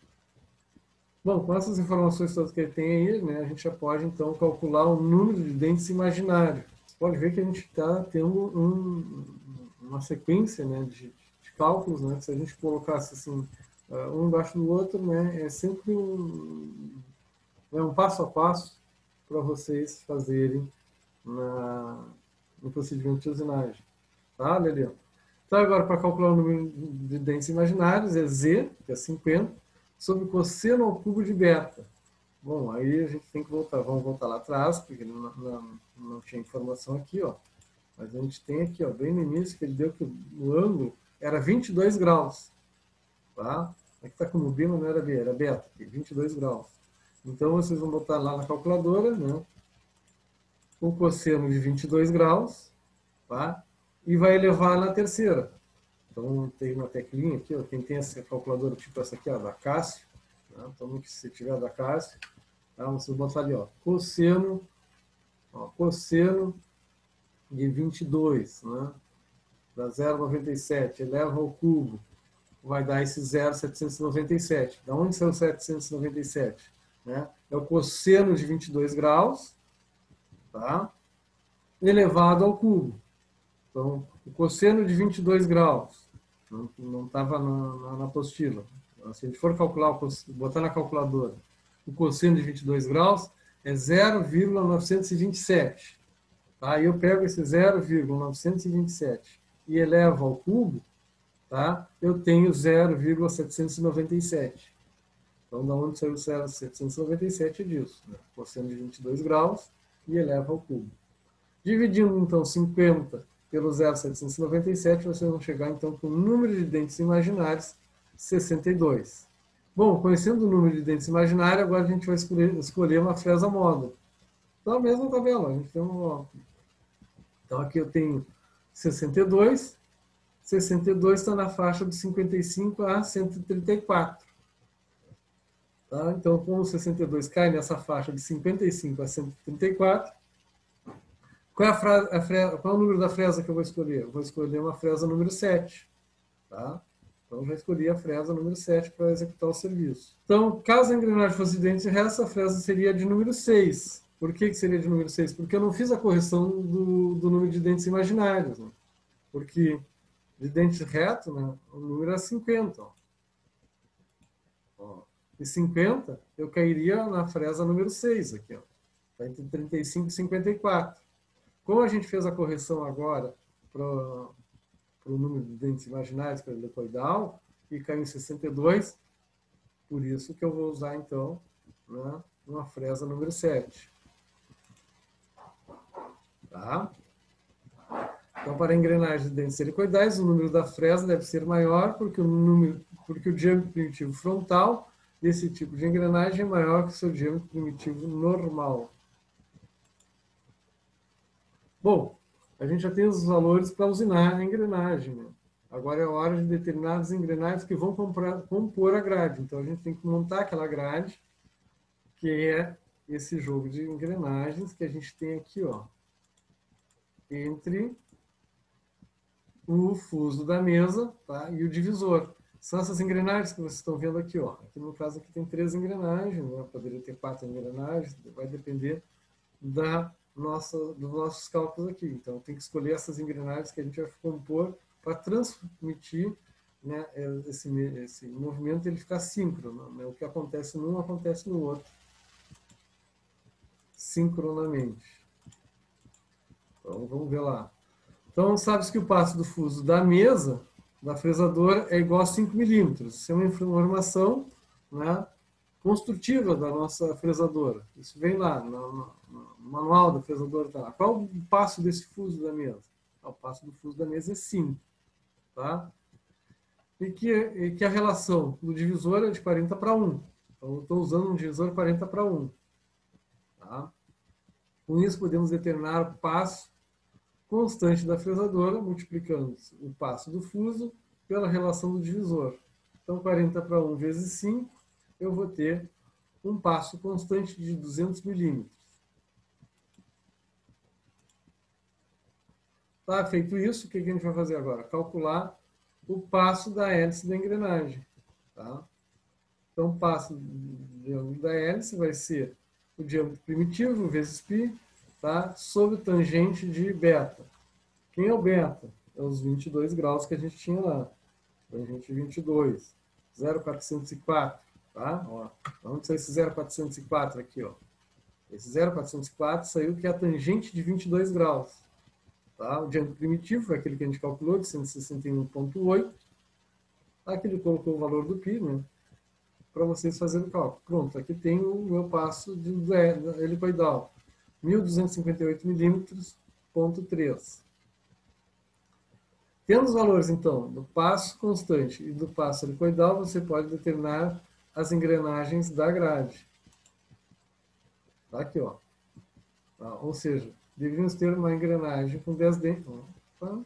Bom, com essas informações todas que ele tem aí, né, a gente já pode, então, calcular o número de dentes imaginário. Você pode ver que a gente está tendo uma sequência, né, de cálculos, né, que se a gente colocasse assim, um embaixo do outro, né, é sempre um passo a passo para vocês fazerem no procedimento de usinagem. Tá, Lelian? Então, agora, para calcular o número de dentes imaginários, é Z, que é 50, sobre cosseno ao cubo de beta. Bom, aí a gente tem que voltar, vamos voltar lá atrás, porque ele não tinha informação aqui, ó. Mas a gente tem aqui, ó, bem no início, que ele deu que o ângulo era 22 graus. Tá? Aqui está como B, mas não era B, era beta, aqui, 22 graus. Então, vocês vão botar lá na calculadora, né, o cosseno de 22 graus, tá? E vai elevar na terceira. Então, tem uma teclinha aqui, ó, quem tem essa calculadora tipo essa aqui, ó, da Cássio, né? Então, se tiver da Cássio, tá? Você botar ali, ó, cosseno de 22, né? Dá 0,97, eleva ao cubo, vai dar esse 0,797. Da onde saiu o 797? Né? É o cosseno de 22 graus, tá? Elevado ao cubo. Então, o cosseno de 22 graus, não estava na apostila. Se a gente for calcular, botar na calculadora, o cosseno de 22 graus é 0,927. Tá? Aí eu pego esse 0,927 e elevo ao cubo, tá? Eu tenho 0,797. Então, da onde saiu o 0,797 disso? Né? Cosseno de 22 graus e eleva ao cubo. Dividindo, então, 50 pelo 0,797, vocês vão chegar, então, com o número de dentes imaginários, 62. Bom, conhecendo o número de dentes imaginários, agora a gente vai escolher uma fresa módulo. Então, a mesma tabela, a gente tem uma... Então, aqui eu tenho 62. 62 está na faixa de 55 a 134. Tá? Então, como o 62 cai nessa faixa de 55 a 134, qual é o número da fresa que eu vou escolher? Eu vou escolher uma fresa número 7. Tá? Então, já escolhi a fresa número 7 para executar o serviço. Então, caso a engrenagem fosse de dente reto, a fresa seria de número 6. Por que seria de número 6? Porque eu não fiz a correção do número de dentes imaginários. Né? Porque de dente reto, né, o número é 50. Ó. E 50, eu cairia na fresa número 6 aqui. Está entre 35 e 54. Como a gente fez a correção agora para o número de dentes imaginários para helicoidal e caiu em 62, por isso que eu vou usar, então, né, uma fresa número 7. Tá? Então, para engrenagens de dentes helicoidais, o número da fresa deve ser maior porque o diâmetro primitivo frontal desse tipo de engrenagem é maior que o seu diâmetro primitivo normal. Bom, a gente já tem os valores para usinar a engrenagem. Né? Agora é a hora de determinar as engrenagens que vão compor a grade. Então, a gente tem que montar aquela grade, que é esse jogo de engrenagens que a gente tem aqui, ó, entre o fuso da mesa, tá, e o divisor. São essas engrenagens que vocês estão vendo aqui. Ó. Aqui no caso aqui tem 3 engrenagens, né? Poderia ter 4 engrenagens, vai depender dos nossos cálculos aqui. Então, tem que escolher essas engrenagens que a gente vai compor para transmitir, né, esse movimento, ele ficar síncrono. Né? O que acontece num acontece no outro, sincronamente. Então, vamos ver lá. Então, sabe-se que o passo do fuso da mesa, da fresadora, é igual a 5 milímetros. Isso é uma informação, né, construtiva da nossa fresadora. Isso vem lá no manual da fresadora. Tá lá. Qual o passo desse fuso da mesa? O passo do fuso da mesa é 5. Tá? E que a relação do divisor é de 40 para 1. Então, eu estou usando um divisor 40 para 1. Tá? Com isso, podemos determinar o passo constante da fresadora, multiplicando o passo do fuso pela relação do divisor. Então, 40 para 1 vezes 5, eu vou ter um passo constante de 200 milímetros. Tá, feito isso, o que a gente vai fazer agora? Calcular o passo da hélice da engrenagem. Tá? Então, o passo da hélice vai ser o diâmetro primitivo vezes π, tá? Sobre tangente de beta. Quem é o beta? É os 22 graus que a gente tinha lá. Tangente 22. 0,404. Tá? Ó, onde saiu esse 0,404 aqui? Ó? Esse 0,404 saiu que é a tangente de 22 graus. Tá? O diâmetro primitivo foi aquele que a gente calculou, de 161,8. Aqui ele colocou o valor do π, né? Para vocês fazerem o cálculo. Pronto, aqui tem o meu passo de helicoidal. 1.258 milímetros, ponto 3. Tendo os valores, então, do passo constante e do passo helicoidal, você pode determinar as engrenagens da grade. Tá aqui, ó. Tá? Ou seja, deveríamos ter uma engrenagem com 10 dentes. Opa.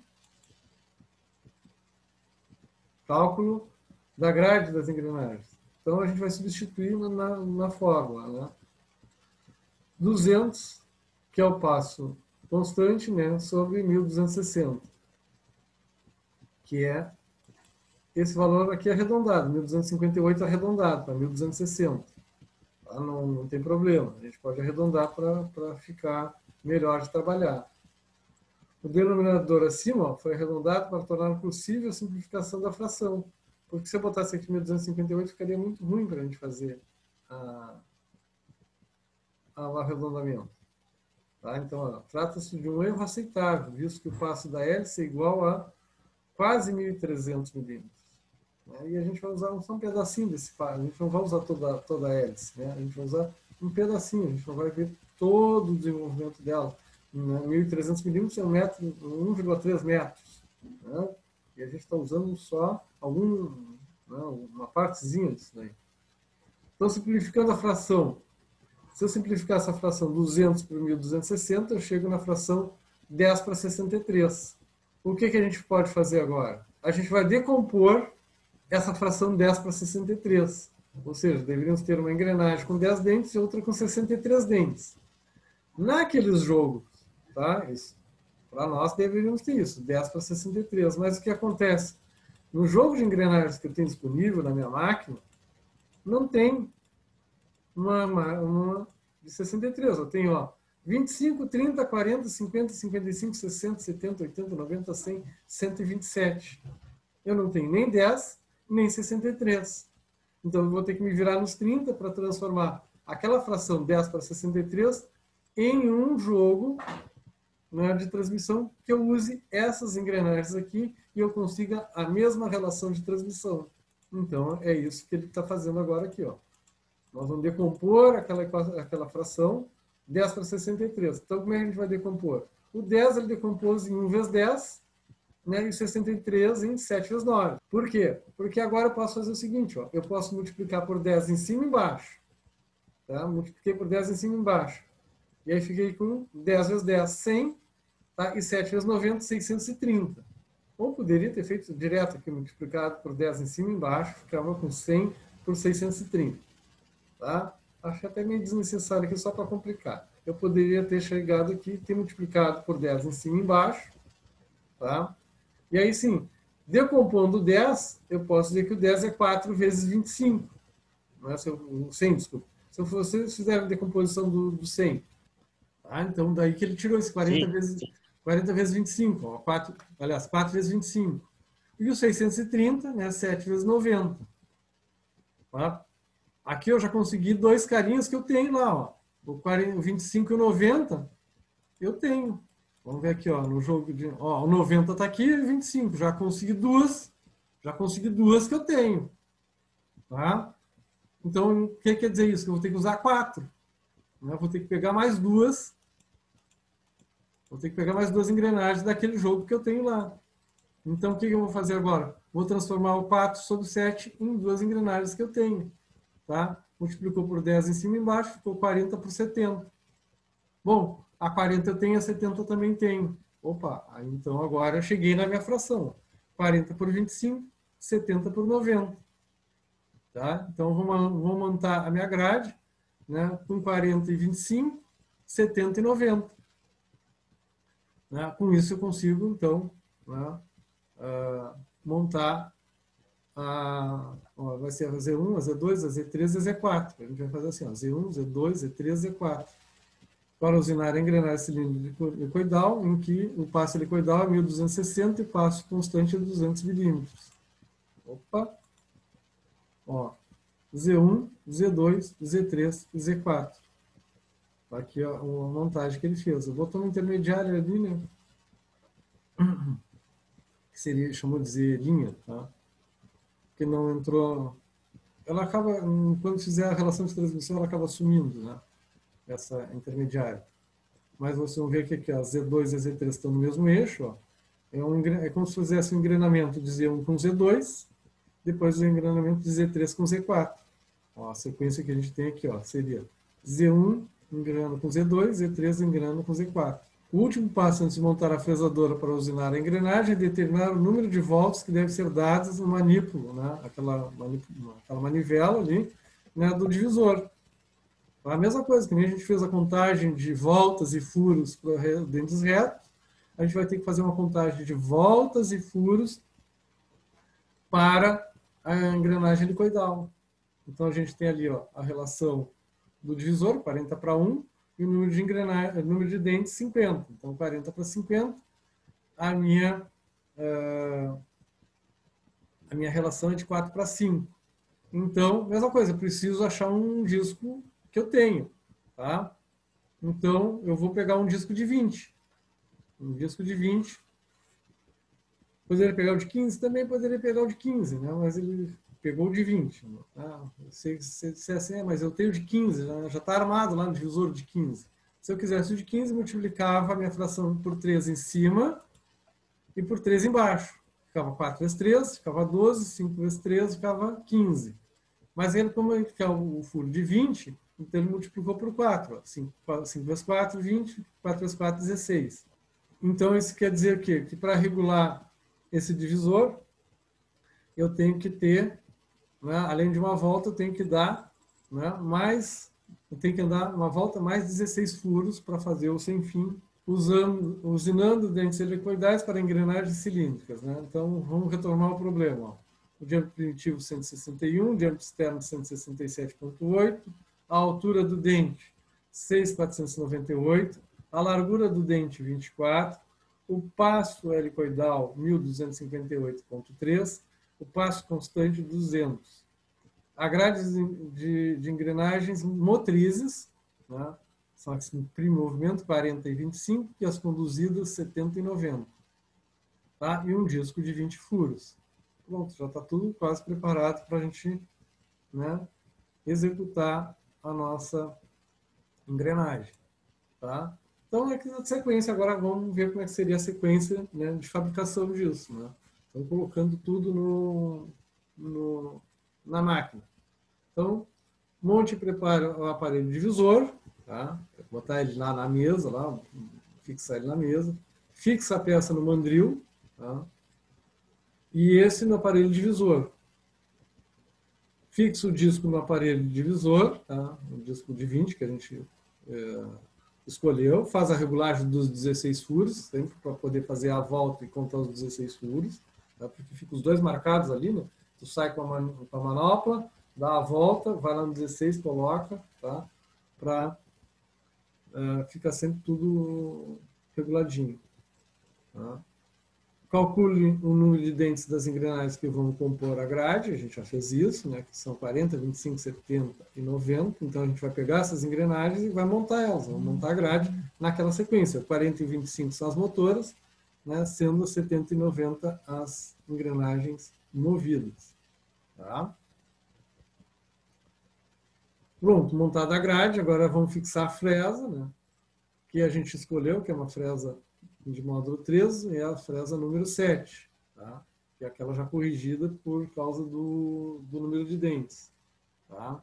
Cálculo da grade das engrenagens. Então, a gente vai substituir na fórmula. Né? 200, que é o passo constante, né, sobre 1.260. Que é esse valor aqui arredondado. 1.258 arredondado para 1.260. Tá? Não tem problema. A gente pode arredondar para ficar melhor de trabalhar. O denominador acima, ó, foi arredondado para tornar possível a simplificação da fração. Porque se eu botasse aqui 1.258, ficaria muito ruim para a gente fazer o arredondamento. Tá? Então, trata-se de um erro aceitável, visto que o passo da hélice é igual a quase 1.300 milímetros. Né? E a gente vai usar só um pedacinho desse passo. A gente não vai usar toda a hélice. Né? A gente vai usar um pedacinho. A gente não vai ver todo o desenvolvimento dela. 1.300 milímetros é 1,3 metros. Né? E a gente está usando só uma partezinha disso daí. Então, simplificando a fração, se eu simplificar essa fração 200 por 1.260, eu chego na fração 10 para 63. O que a gente pode fazer agora? A gente vai decompor essa fração 10 para 63. Ou seja, deveríamos ter uma engrenagem com 10 dentes e outra com 63 dentes. Naqueles jogos, tá? Para nós deveríamos ter isso, 10 para 63. Mas o que acontece? No jogo de engrenagens que eu tenho disponível na minha máquina, não tem uma de 63. Eu tenho, ó, 25, 30, 40, 50, 55, 60, 70, 80, 90, 100, 127. Eu não tenho nem 10, nem 63. Então, eu vou ter que me virar nos 30 para transformar aquela fração 10 para 63 em um jogo, né, de transmissão que eu use essas engrenagens aqui e eu consiga a mesma relação de transmissão. Então, é isso que ele está fazendo agora aqui, ó. Nós vamos decompor aquela fração 10 para 63. Então, como é que a gente vai decompor? O 10 ele decompôs em 1 vezes 10, né, e o 63 em 7 vezes 9. Por quê? Porque agora eu posso fazer o seguinte, ó, eu posso multiplicar por 10 em cima e embaixo. Tá? Multipliquei por 10 em cima e embaixo. E aí fiquei com 10 vezes 10, 100, tá? E 7 vezes 90, 630. Ou poderia ter feito direto aqui, multiplicado por 10 em cima e embaixo, ficava com 100 por 630. Tá? Acho até meio desnecessário aqui só para complicar. Eu poderia ter chegado aqui e ter multiplicado por 10 em cima e embaixo. Tá? E aí sim, decompondo 10, eu posso dizer que o 10 é 4 vezes 25. Não é? O 100, desculpa. Se vocês fizerem a decomposição do 100. Tá? Então, daí que ele tirou esse 40 vezes 25. Ó, 4 vezes 25. E o 630, né, 7 vezes 90. Tá? Aqui eu já consegui dois carinhas que eu tenho lá. Ó. O 25 e o 90, eu tenho. Vamos ver aqui, ó, no jogo de... Ó, o 90 está aqui e o 25. Já consegui duas que eu tenho. Tá? Então, o que quer dizer isso? Que eu vou ter que usar 4. Né? Vou ter que pegar mais duas. Vou ter que pegar mais duas engrenagens daquele jogo que eu tenho lá. Então, o que eu vou fazer agora? Vou transformar o 4 sobre 7 em duas engrenagens que eu tenho. Tá? Multiplicou por 10 em cima e embaixo, ficou 40 por 70. Bom, a 40 eu tenho, a 70 eu também tenho. Opa, então agora eu cheguei na minha fração. 40 por 25, 70 por 90. Tá? Então, vou montar a minha grade, né, com 40 e 25, 70 e 90. Né? Com isso eu consigo, então, né, montar vai ser a Z1, a Z2, a Z3 e a Z4. A gente vai fazer assim, ó, Z1, Z2, Z3, Z4. Para usinar a engrenagem cilíndrica helicoidal, em que o passo helicoidal é 1260 e o passo constante é 200 milímetros. Opa! Ó, Z1, Z2, Z3 e Z4. Aqui ó, a montagem que ele fez. O botão intermediário ali, né? Que seria, chamou de Z linha, tá? Que não entrou... Ela acaba, quando fizer a relação de transmissão, ela acaba sumindo, né? Essa intermediária. Mas vocês vão ver que aqui, ó, Z2 e Z3 estão no mesmo eixo. Ó. É como se fizesse um engrenamento de Z1 com Z2, depois o engrenamento de Z3 com Z4. Ó, a sequência que a gente tem aqui, ó, seria Z1 engrenando com Z2, Z3 engrenando com Z4. O último passo antes de montar a fresadora para usinar a engrenagem é determinar o número de voltas que devem ser dadas no manípulo, né? aquela manivela ali, né, do divisor. A mesma coisa, que nem a gente fez a contagem de voltas e furos para dentes retos, a gente vai ter que fazer uma contagem de voltas e furos para a engrenagem helicoidal. Então, a gente tem ali ó, a relação do divisor, 40 para 1, e o número de engrenagem, o número de dentes, 50. Então, 40 para 50, a minha relação é de 4 para 5. Então, mesma coisa, eu preciso achar um disco que eu tenho, tá? Então, eu vou pegar um disco de 20. Um disco de 20. Poderia pegar o de 15? Também poderia pegar o de 15, né? Mas ele pegou o de 20. Tá? Se disser assim, mas eu tenho o de 15, né? Já está armado lá no divisor de 15. Se eu quisesse o de 15, multiplicava a minha fração por 3 em cima e por 3 embaixo. Ficava 4 vezes 3, ficava 12, 5 vezes 3, ficava 15. Mas ele, como ele quer o furo de 20, então ele multiplicou por 4. 5 vezes 4, 20. 4 vezes 4, 16. Então isso quer dizer o quê? Que para regular esse divisor, eu tenho que ter, né, além de uma volta, eu tenho que dar, né, eu tenho que andar uma volta mais 16 furos para fazer o sem fim usinando dentes helicoidais para engrenagens cilíndricas, né? Então, vamos retomar o problema. Ó. O diâmetro primitivo 161, o diâmetro externo 167,8, a altura do dente 6.498, a largura do dente 24, o passo helicoidal 1.258,3, o passo constante 200. A grade de engrenagens motrizes, né? São as que imprimem movimento 40 e 25 e as conduzidas 70 e 90. Tá? E um disco de 20 furos. Pronto, já está tudo quase preparado para a gente, né, executar a nossa engrenagem. Tá? Então, aqui na sequência, agora vamos ver como é que seria a sequência, né, de fabricação disso. Né? Então, colocando tudo na máquina. Então, monte e prepara o aparelho divisor, tá? Botar ele lá na mesa, lá, fixar ele na mesa, fixa a peça no mandril, tá? E esse no aparelho divisor. Fixa o disco no aparelho divisor, tá? O disco de 20 que a gente escolheu, faz a regulagem dos 16 furos, sempre para poder fazer a volta e contar os 16 furos, tá? Porque ficam os dois marcados ali, né? Tu sai com a manopla, dá a volta, vai lá no 16, coloca, tá? Para ficar sempre tudo reguladinho. Tá? Calcule o número de dentes das engrenagens que vão compor a grade, a gente já fez isso, né? Que são 40, 25, 70 e 90. Então a gente vai pegar essas engrenagens e vai montar elas, vamos montar a grade naquela sequência. 40 e 25 são as motoras, né? Sendo 70 e 90 as engrenagens movidas. Tá? Pronto, montada a grade, agora vamos fixar a fresa, né? Que a gente escolheu, que é uma fresa de módulo 13, e é a fresa número 7, tá? Que é aquela já corrigida por causa do número de dentes. Tá?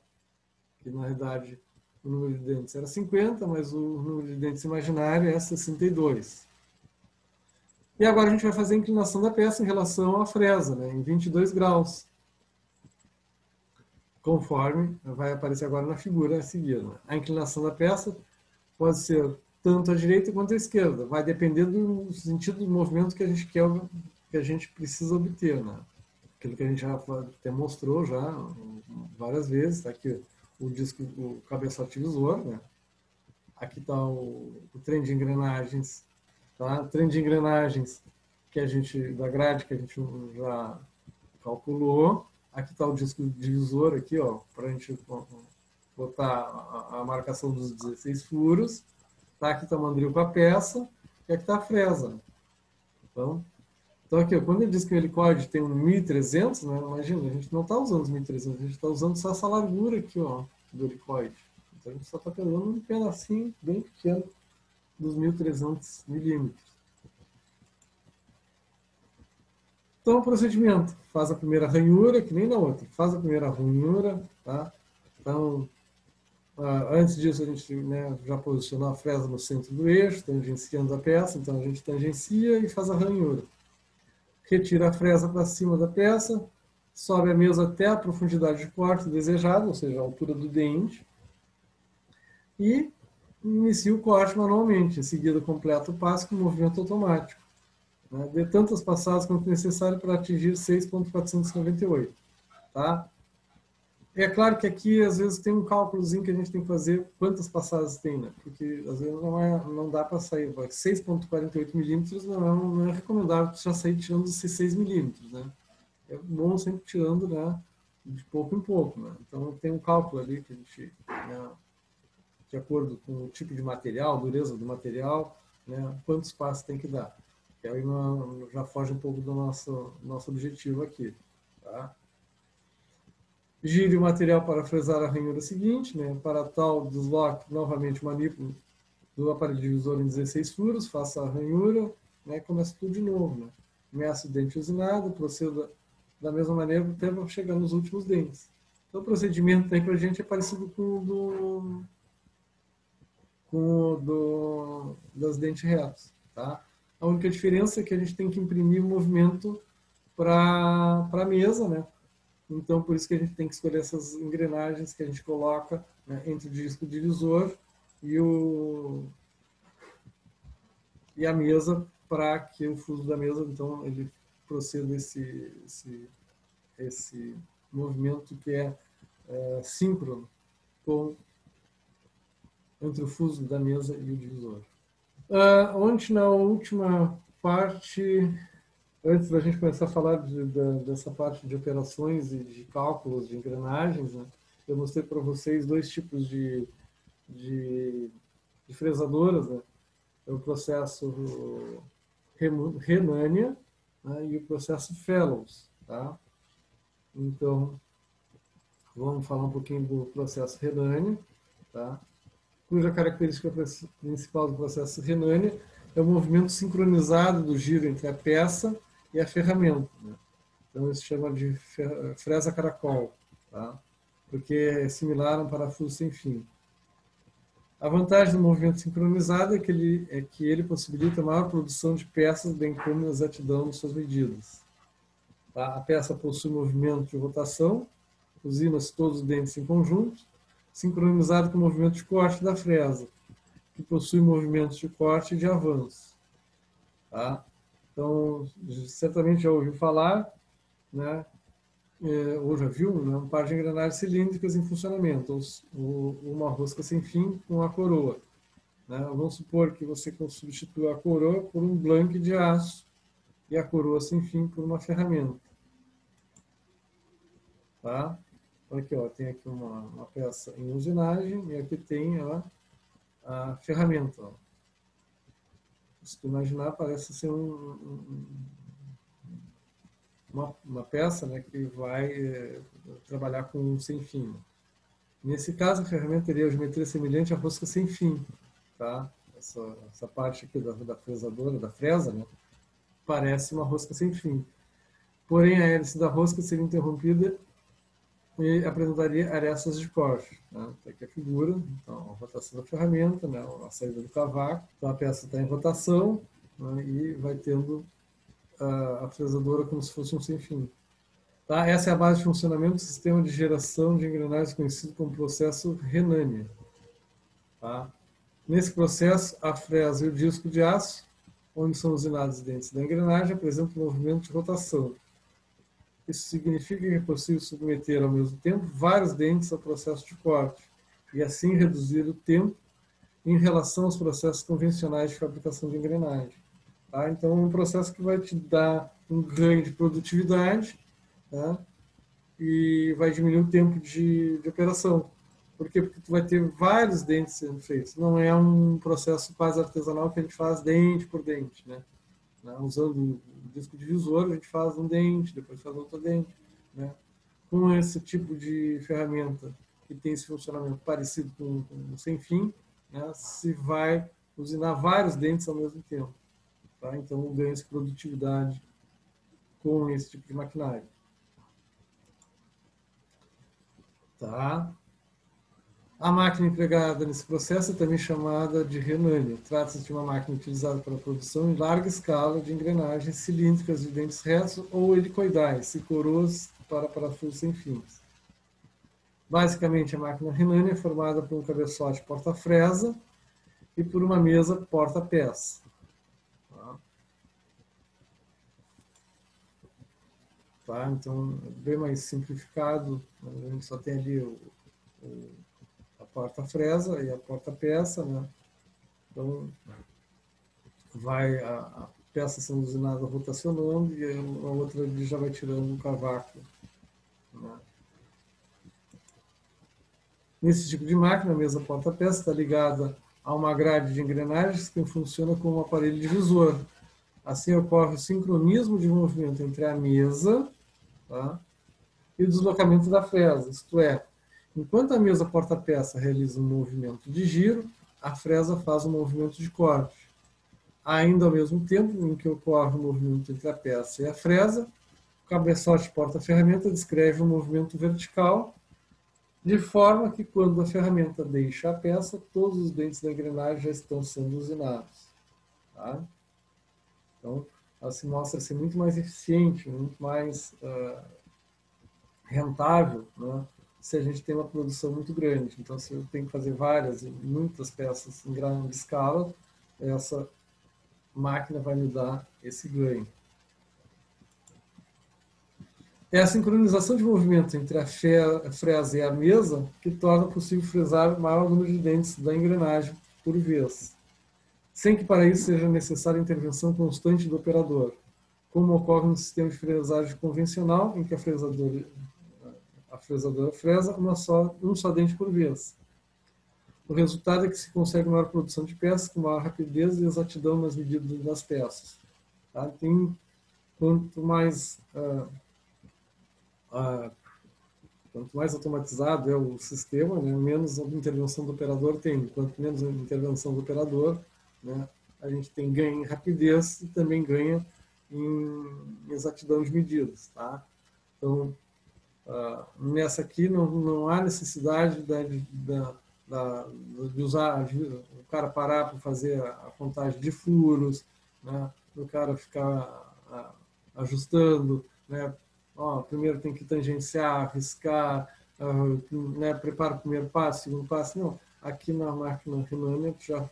Que, na realidade, o número de dentes era 50, mas o número de dentes imaginário é 62. E agora a gente vai fazer a inclinação da peça em relação à fresa, né? Em 22 graus. Conforme vai aparecer agora na figura a seguir. Né? A inclinação da peça pode ser tanto à direita quanto à esquerda. Vai depender do sentido do movimento que a gente quer, que a gente precisa obter. Né? Aquilo que a gente já até mostrou já várias vezes. Está aqui o disco, o cabeçote visor. Né? Aqui está o trem de engrenagens. Tá? O trem de engrenagens que a gente, da grade que a gente já calculou. Aqui está o disco divisor aqui, ó, para a gente botar a marcação dos 16 furos. Tá? Aqui está o mandril com a peça e aqui está a fresa. Então aqui, ó, quando ele diz que o helicóide tem um 1300, né, imagina, a gente não está usando os 1300, a gente está usando só essa largura aqui, ó, do helicóide. Então a gente só está pegando um pedacinho bem pequeno dos 1300 milímetros. Então, o procedimento, faz a primeira ranhura, que nem na outra, faz a primeira ranhura, tá? Então, antes disso a gente, né, já posicionou a fresa no centro do eixo, tangenciando a peça, então a gente tangencia e faz a ranhura. Retira a fresa para cima da peça, sobe a mesa até a profundidade de corte desejada, ou seja, a altura do dente, e inicia o corte manualmente, em seguida completa o passo com movimento automático. De tantas passadas quanto necessário para atingir 6.498. Tá? É claro que aqui, às vezes, tem um cálculozinho que a gente tem que fazer quantas passadas tem, né? Porque, às vezes, não dá para sair. 6.48 milímetros não é recomendável já sair tirando esses 6 milímetros, né? É bom sempre tirando, né, de pouco em pouco, né? Então, tem um cálculo ali que a gente, né, de acordo com o tipo de material, dureza do material, né, quantos passos tem que dar. Que aí já foge um pouco do nosso objetivo aqui. Tá? Gire o material para fresar a ranhura seguinte. Né? Para tal, desloque novamente o manípulo do aparelho divisor em 16 furos, faça a ranhura, né? E começa tudo de novo. Né? Meça o dente usinado, proceda da mesma maneira até chegar nos últimos dentes. Então, o procedimento aí para a gente é parecido com o das dentes retos. Tá? A única diferença é que a gente tem que imprimir o movimento para a mesa, né? Então, por isso que a gente tem que escolher essas engrenagens que a gente coloca, né, entre o disco divisor e e a mesa para que o fuso da mesa, então, ele proceda esse movimento que é síncrono entre o fuso da mesa e o divisor. Ontem, na última parte, antes da gente começar a falar dessa parte de operações e de cálculos de engrenagens, né, eu mostrei para vocês dois tipos de fresadoras, né? O processo Renania, né, e o processo Fellows. Tá? Então, vamos falar um pouquinho do processo Renania, tá? Cuja característica principal do processo Renania é o movimento sincronizado do giro entre a peça e a ferramenta. Né? Então, isso se chama de fresa caracol, tá? Porque é similar a um parafuso sem fim. A vantagem do movimento sincronizado é que ele possibilita maior produção de peças, bem como exatidão nas suas medidas. Tá? A peça possui movimento de rotação, usina-se todos os dentes em conjunto, sincronizado com o movimento de corte da fresa, que possui movimentos de corte e de avanço. Tá? Então, certamente já ouviu falar, né? Ou já viu, né? Um par de engrenagens cilíndricas em funcionamento, ou uma rosca sem fim com a coroa. Né? Vamos supor que você substitua a coroa por um blank de aço e a coroa sem fim por uma ferramenta. Tá? Aqui, ó, tem aqui uma peça em usinagem e aqui tem a ferramenta. Ó. Se tu imaginar, parece ser uma peça, né, que vai trabalhar com um sem fim. Nesse caso, a ferramenta teria a geometria semelhante à rosca sem fim. Tá? Essa parte aqui da fresadora, da fresa, né, parece uma rosca sem fim. Porém, a hélice da rosca seria interrompida e apresentaria arestas de corte. Né? Tá aqui a figura, então, a rotação da ferramenta, né? A saída do cavaco. Então, a peça está em rotação, né? E vai tendo a fresadora como se fosse um sem fim. Tá? Essa é a base de funcionamento do sistema de geração de engrenagens conhecido como processo Renania. Tá? Nesse processo, a fresa e o disco de aço, onde são usinados os dentes da engrenagem, apresentam um movimento de rotação. Isso significa que é possível submeter ao mesmo tempo vários dentes ao processo de corte e assim reduzir o tempo em relação aos processos convencionais de fabricação de engrenagem. Tá? Então, é um processo que vai te dar um ganho de produtividade, tá? E vai diminuir o tempo de operação. Por quê? Porque tu vai ter vários dentes sendo feitos. Não é um processo quase artesanal que a gente faz dente por dente, né? Usando o disco divisor, a gente faz um dente, depois faz outro dente. Né? Com esse tipo de ferramenta que tem esse funcionamento parecido com o sem fim, né? Se vai usinar vários dentes ao mesmo tempo. Tá? Então, ganha-se produtividade com esse tipo de maquinário. Tá? A máquina empregada nesse processo é também chamada de Renania. Trata-se de uma máquina utilizada para a produção em larga escala de engrenagens cilíndricas de dentes retos ou helicoidais e coroas para parafusos sem fins. Basicamente, a máquina Renania é formada por um cabeçote porta-fresa e por uma mesa porta-peça. Tá? Então, bem mais simplificado, a gente só tem ali a porta-fresa e a porta-peça, né? Então, a peça sendo usinada rotacionando e a outra ali já vai tirando o cavaco. Né? Nesse tipo de máquina, a mesa porta-peça está ligada a uma grade de engrenagens que funciona como um aparelho divisor. Assim ocorre o sincronismo de movimento entre a mesa, tá, e o deslocamento da fresa, isto é, enquanto a mesa porta-peça realiza um movimento de giro, a fresa faz um movimento de corte. Ainda ao mesmo tempo em que ocorre o movimento entre a peça e a fresa, o cabeçote porta-ferramenta descreve um movimento vertical, de forma que quando a ferramenta deixa a peça, todos os dentes da engrenagem já estão sendo usinados. Tá? Então, ela se mostra ser muito mais eficiente, muito mais rentável, né? Se a gente tem uma produção muito grande. Então, se eu tenho que fazer várias e muitas peças em grande escala, essa máquina vai me dar esse ganho. É a sincronização de movimento entre a fresa e a mesa que torna possível fresar o maior número de dentes da engrenagem por vez, sem que para isso seja necessária a intervenção constante do operador, como ocorre no sistema de fresagem convencional, em que a fresadora fresa um só dente por vez. O resultado é que se consegue maior produção de peças com maior rapidez e exatidão nas medidas das peças. Tá? Quanto mais automatizado é o sistema, né, menos intervenção do operador tem. Quanto menos intervenção do operador, né, a gente tem ganho em rapidez e também ganha em exatidão de medidas. Tá? Então, nessa aqui não há necessidade de usar o cara parar para fazer a contagem de furos, né, do cara ficar ajustando, né, primeiro tem que tangenciar, riscar, né, prepara o primeiro passo, segundo passo. Não, aqui na máquina Renania já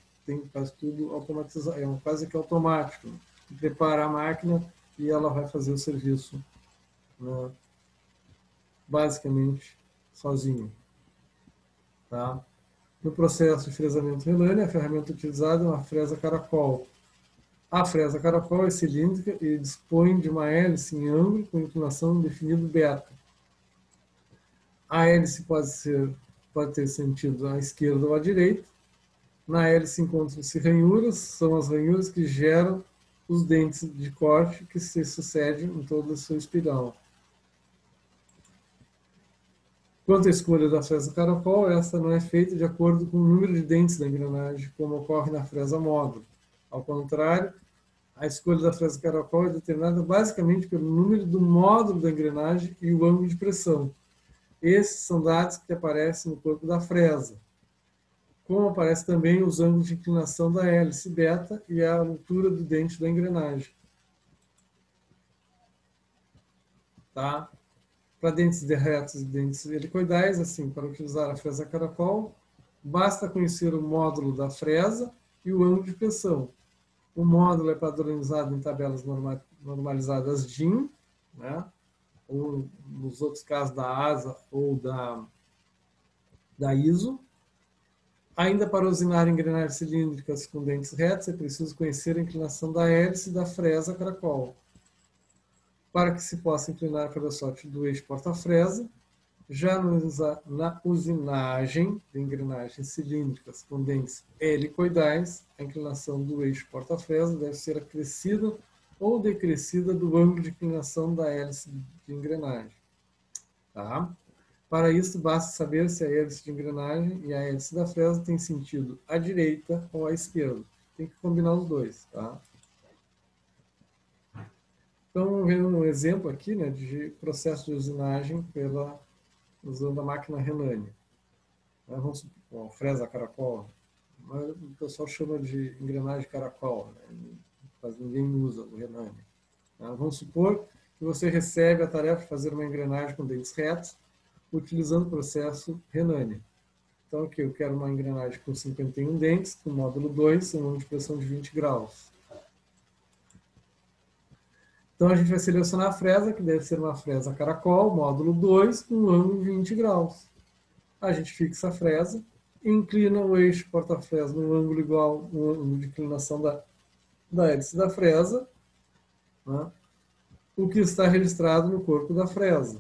faz tudo automatizado, quase que automático. Né? Prepara a máquina e ela vai fazer o serviço, né, basicamente sozinha. Tá? No processo de fresamento Renania, a ferramenta utilizada é uma fresa caracol. A fresa caracol é cilíndrica e dispõe de uma hélice em ângulo com inclinação definido beta. A hélice pode ter sentido à esquerda ou à direita. Na hélice encontram-se ranhuras, são as ranhuras que geram os dentes de corte que se sucedem em toda a sua espiral. Quanto à escolha da fresa caracol, essa não é feita de acordo com o número de dentes da engrenagem, como ocorre na fresa módulo. Ao contrário, a escolha da fresa caracol é determinada basicamente pelo número do módulo da engrenagem e o ângulo de pressão. Esses são dados que aparecem no corpo da fresa, como aparecem também os ângulos de inclinação da hélice beta e a altura do dente da engrenagem. Tá? Para dentes retos e dentes helicoidais, assim, para utilizar a fresa caracol, basta conhecer o módulo da fresa e o ângulo de pressão. O módulo é padronizado em tabelas normalizadas DIN, né? Ou nos outros casos da ASA ou da ISO. Ainda para usinar engrenagens cilíndricas com dentes retos, é preciso conhecer a inclinação da hélice da fresa caracol. Para que se possa inclinar o cabeçote do eixo porta-fresa, já na usinagem de engrenagens cilíndricas com dentes helicoidais, a inclinação do eixo porta-fresa deve ser acrescida ou decrescida do ângulo de inclinação da hélice de engrenagem. Tá? Para isso, basta saber se a hélice de engrenagem e a hélice da fresa têm sentido à direita ou à esquerda. Tem que combinar os dois. Tá? Então, vamos ver um exemplo aqui, né, de processo de usinagem usando a máquina Renania. Vamos supor, fresa caracol, mas o pessoal chama de engrenagem caracol, né? Mas ninguém usa o Renania. Vamos supor que você recebe a tarefa de fazer uma engrenagem com dentes retos, utilizando o processo Renania. Então, aqui eu quero uma engrenagem com 51 dentes, com módulo 2, um ângulo de pressão de 20 graus. Então, a gente vai selecionar a fresa, que deve ser uma fresa caracol, módulo 2, com ângulo de 20 graus. A gente fixa a fresa, inclina o eixo porta-fresa no ângulo igual ao ângulo de inclinação da hélice da fresa, né? O que está registrado no corpo da fresa.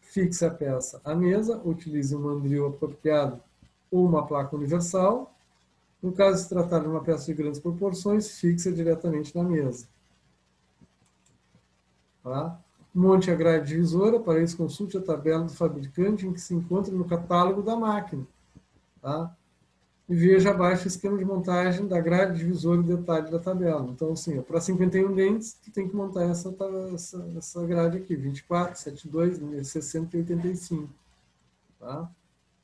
Fixe a peça à mesa, utilize um mandril apropriado ou uma placa universal. No caso de se tratar de uma peça de grandes proporções, fixe diretamente na mesa. Tá? Monte a grade divisora, para isso consulte a tabela do fabricante em que se encontra no catálogo da máquina. Tá? E veja abaixo o esquema de montagem da grade divisora e detalhe da tabela. Então, assim, para 51 dentes, tu tem que montar essa grade aqui, 24, 72, 60 e 85. Tá?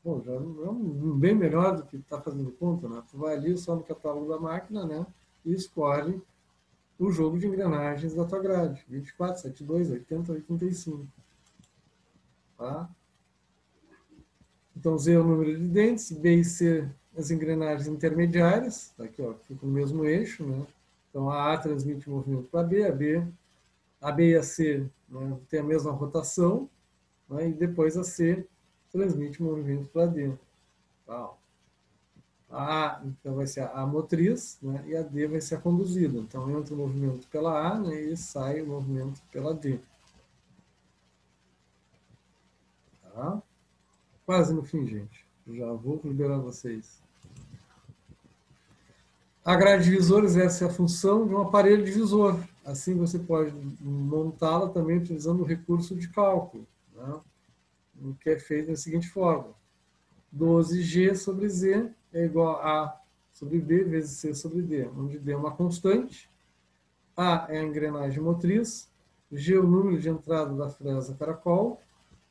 Bom, já é bem melhor do que está fazendo conta, né? Tu vai ali só no catálogo da máquina, né? E escolhe o jogo de engrenagens da tua grade. 24, 72, 80, 85. Tá? Então, Z é o número de dentes, B e C as engrenagens intermediárias, aqui ó, fica no mesmo eixo, né? Então, a A transmite o movimento para a B e a C, né, tem a mesma rotação, né, e depois a C transmite o movimento para D. Tá? A A, então, vai ser a motriz, né, e a D vai ser a conduzida. Então, entra o movimento pela A, né, e sai o movimento pela D. Tá? Quase no fim, gente. Já vou liberar vocês. A grade divisora exerce a função de um aparelho divisor. Assim, você pode montá-la também utilizando o recurso de cálculo, né? O que é feito da seguinte forma. 12G sobre Z é igual a A sobre B vezes C sobre D, onde D é uma constante, A é a engrenagem motriz, G é o número de entrada da fresa caracol,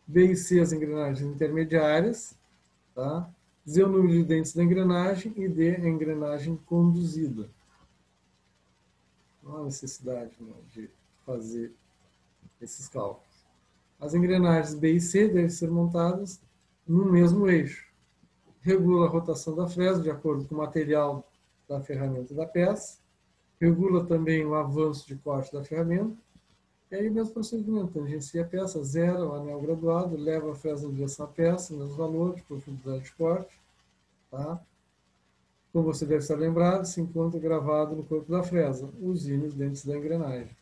B e C as engrenagens intermediárias, tá? Z é o número de dentes da engrenagem e D é a engrenagem conduzida. Não há necessidade, né, de fazer esses cálculos. As engrenagens B e C devem ser montadas no mesmo eixo. Regula a rotação da fresa de acordo com o material da ferramenta e da peça. Regula também o avanço de corte da ferramenta. E aí, mesmo procedimento, tangencia a peça, zero o anel graduado, leva a fresa em direção à peça, mesmo valor de profundidade de corte. Tá? Como você deve estar lembrado, se encontra gravado no corpo da fresa, os ímãs dentes da engrenagem.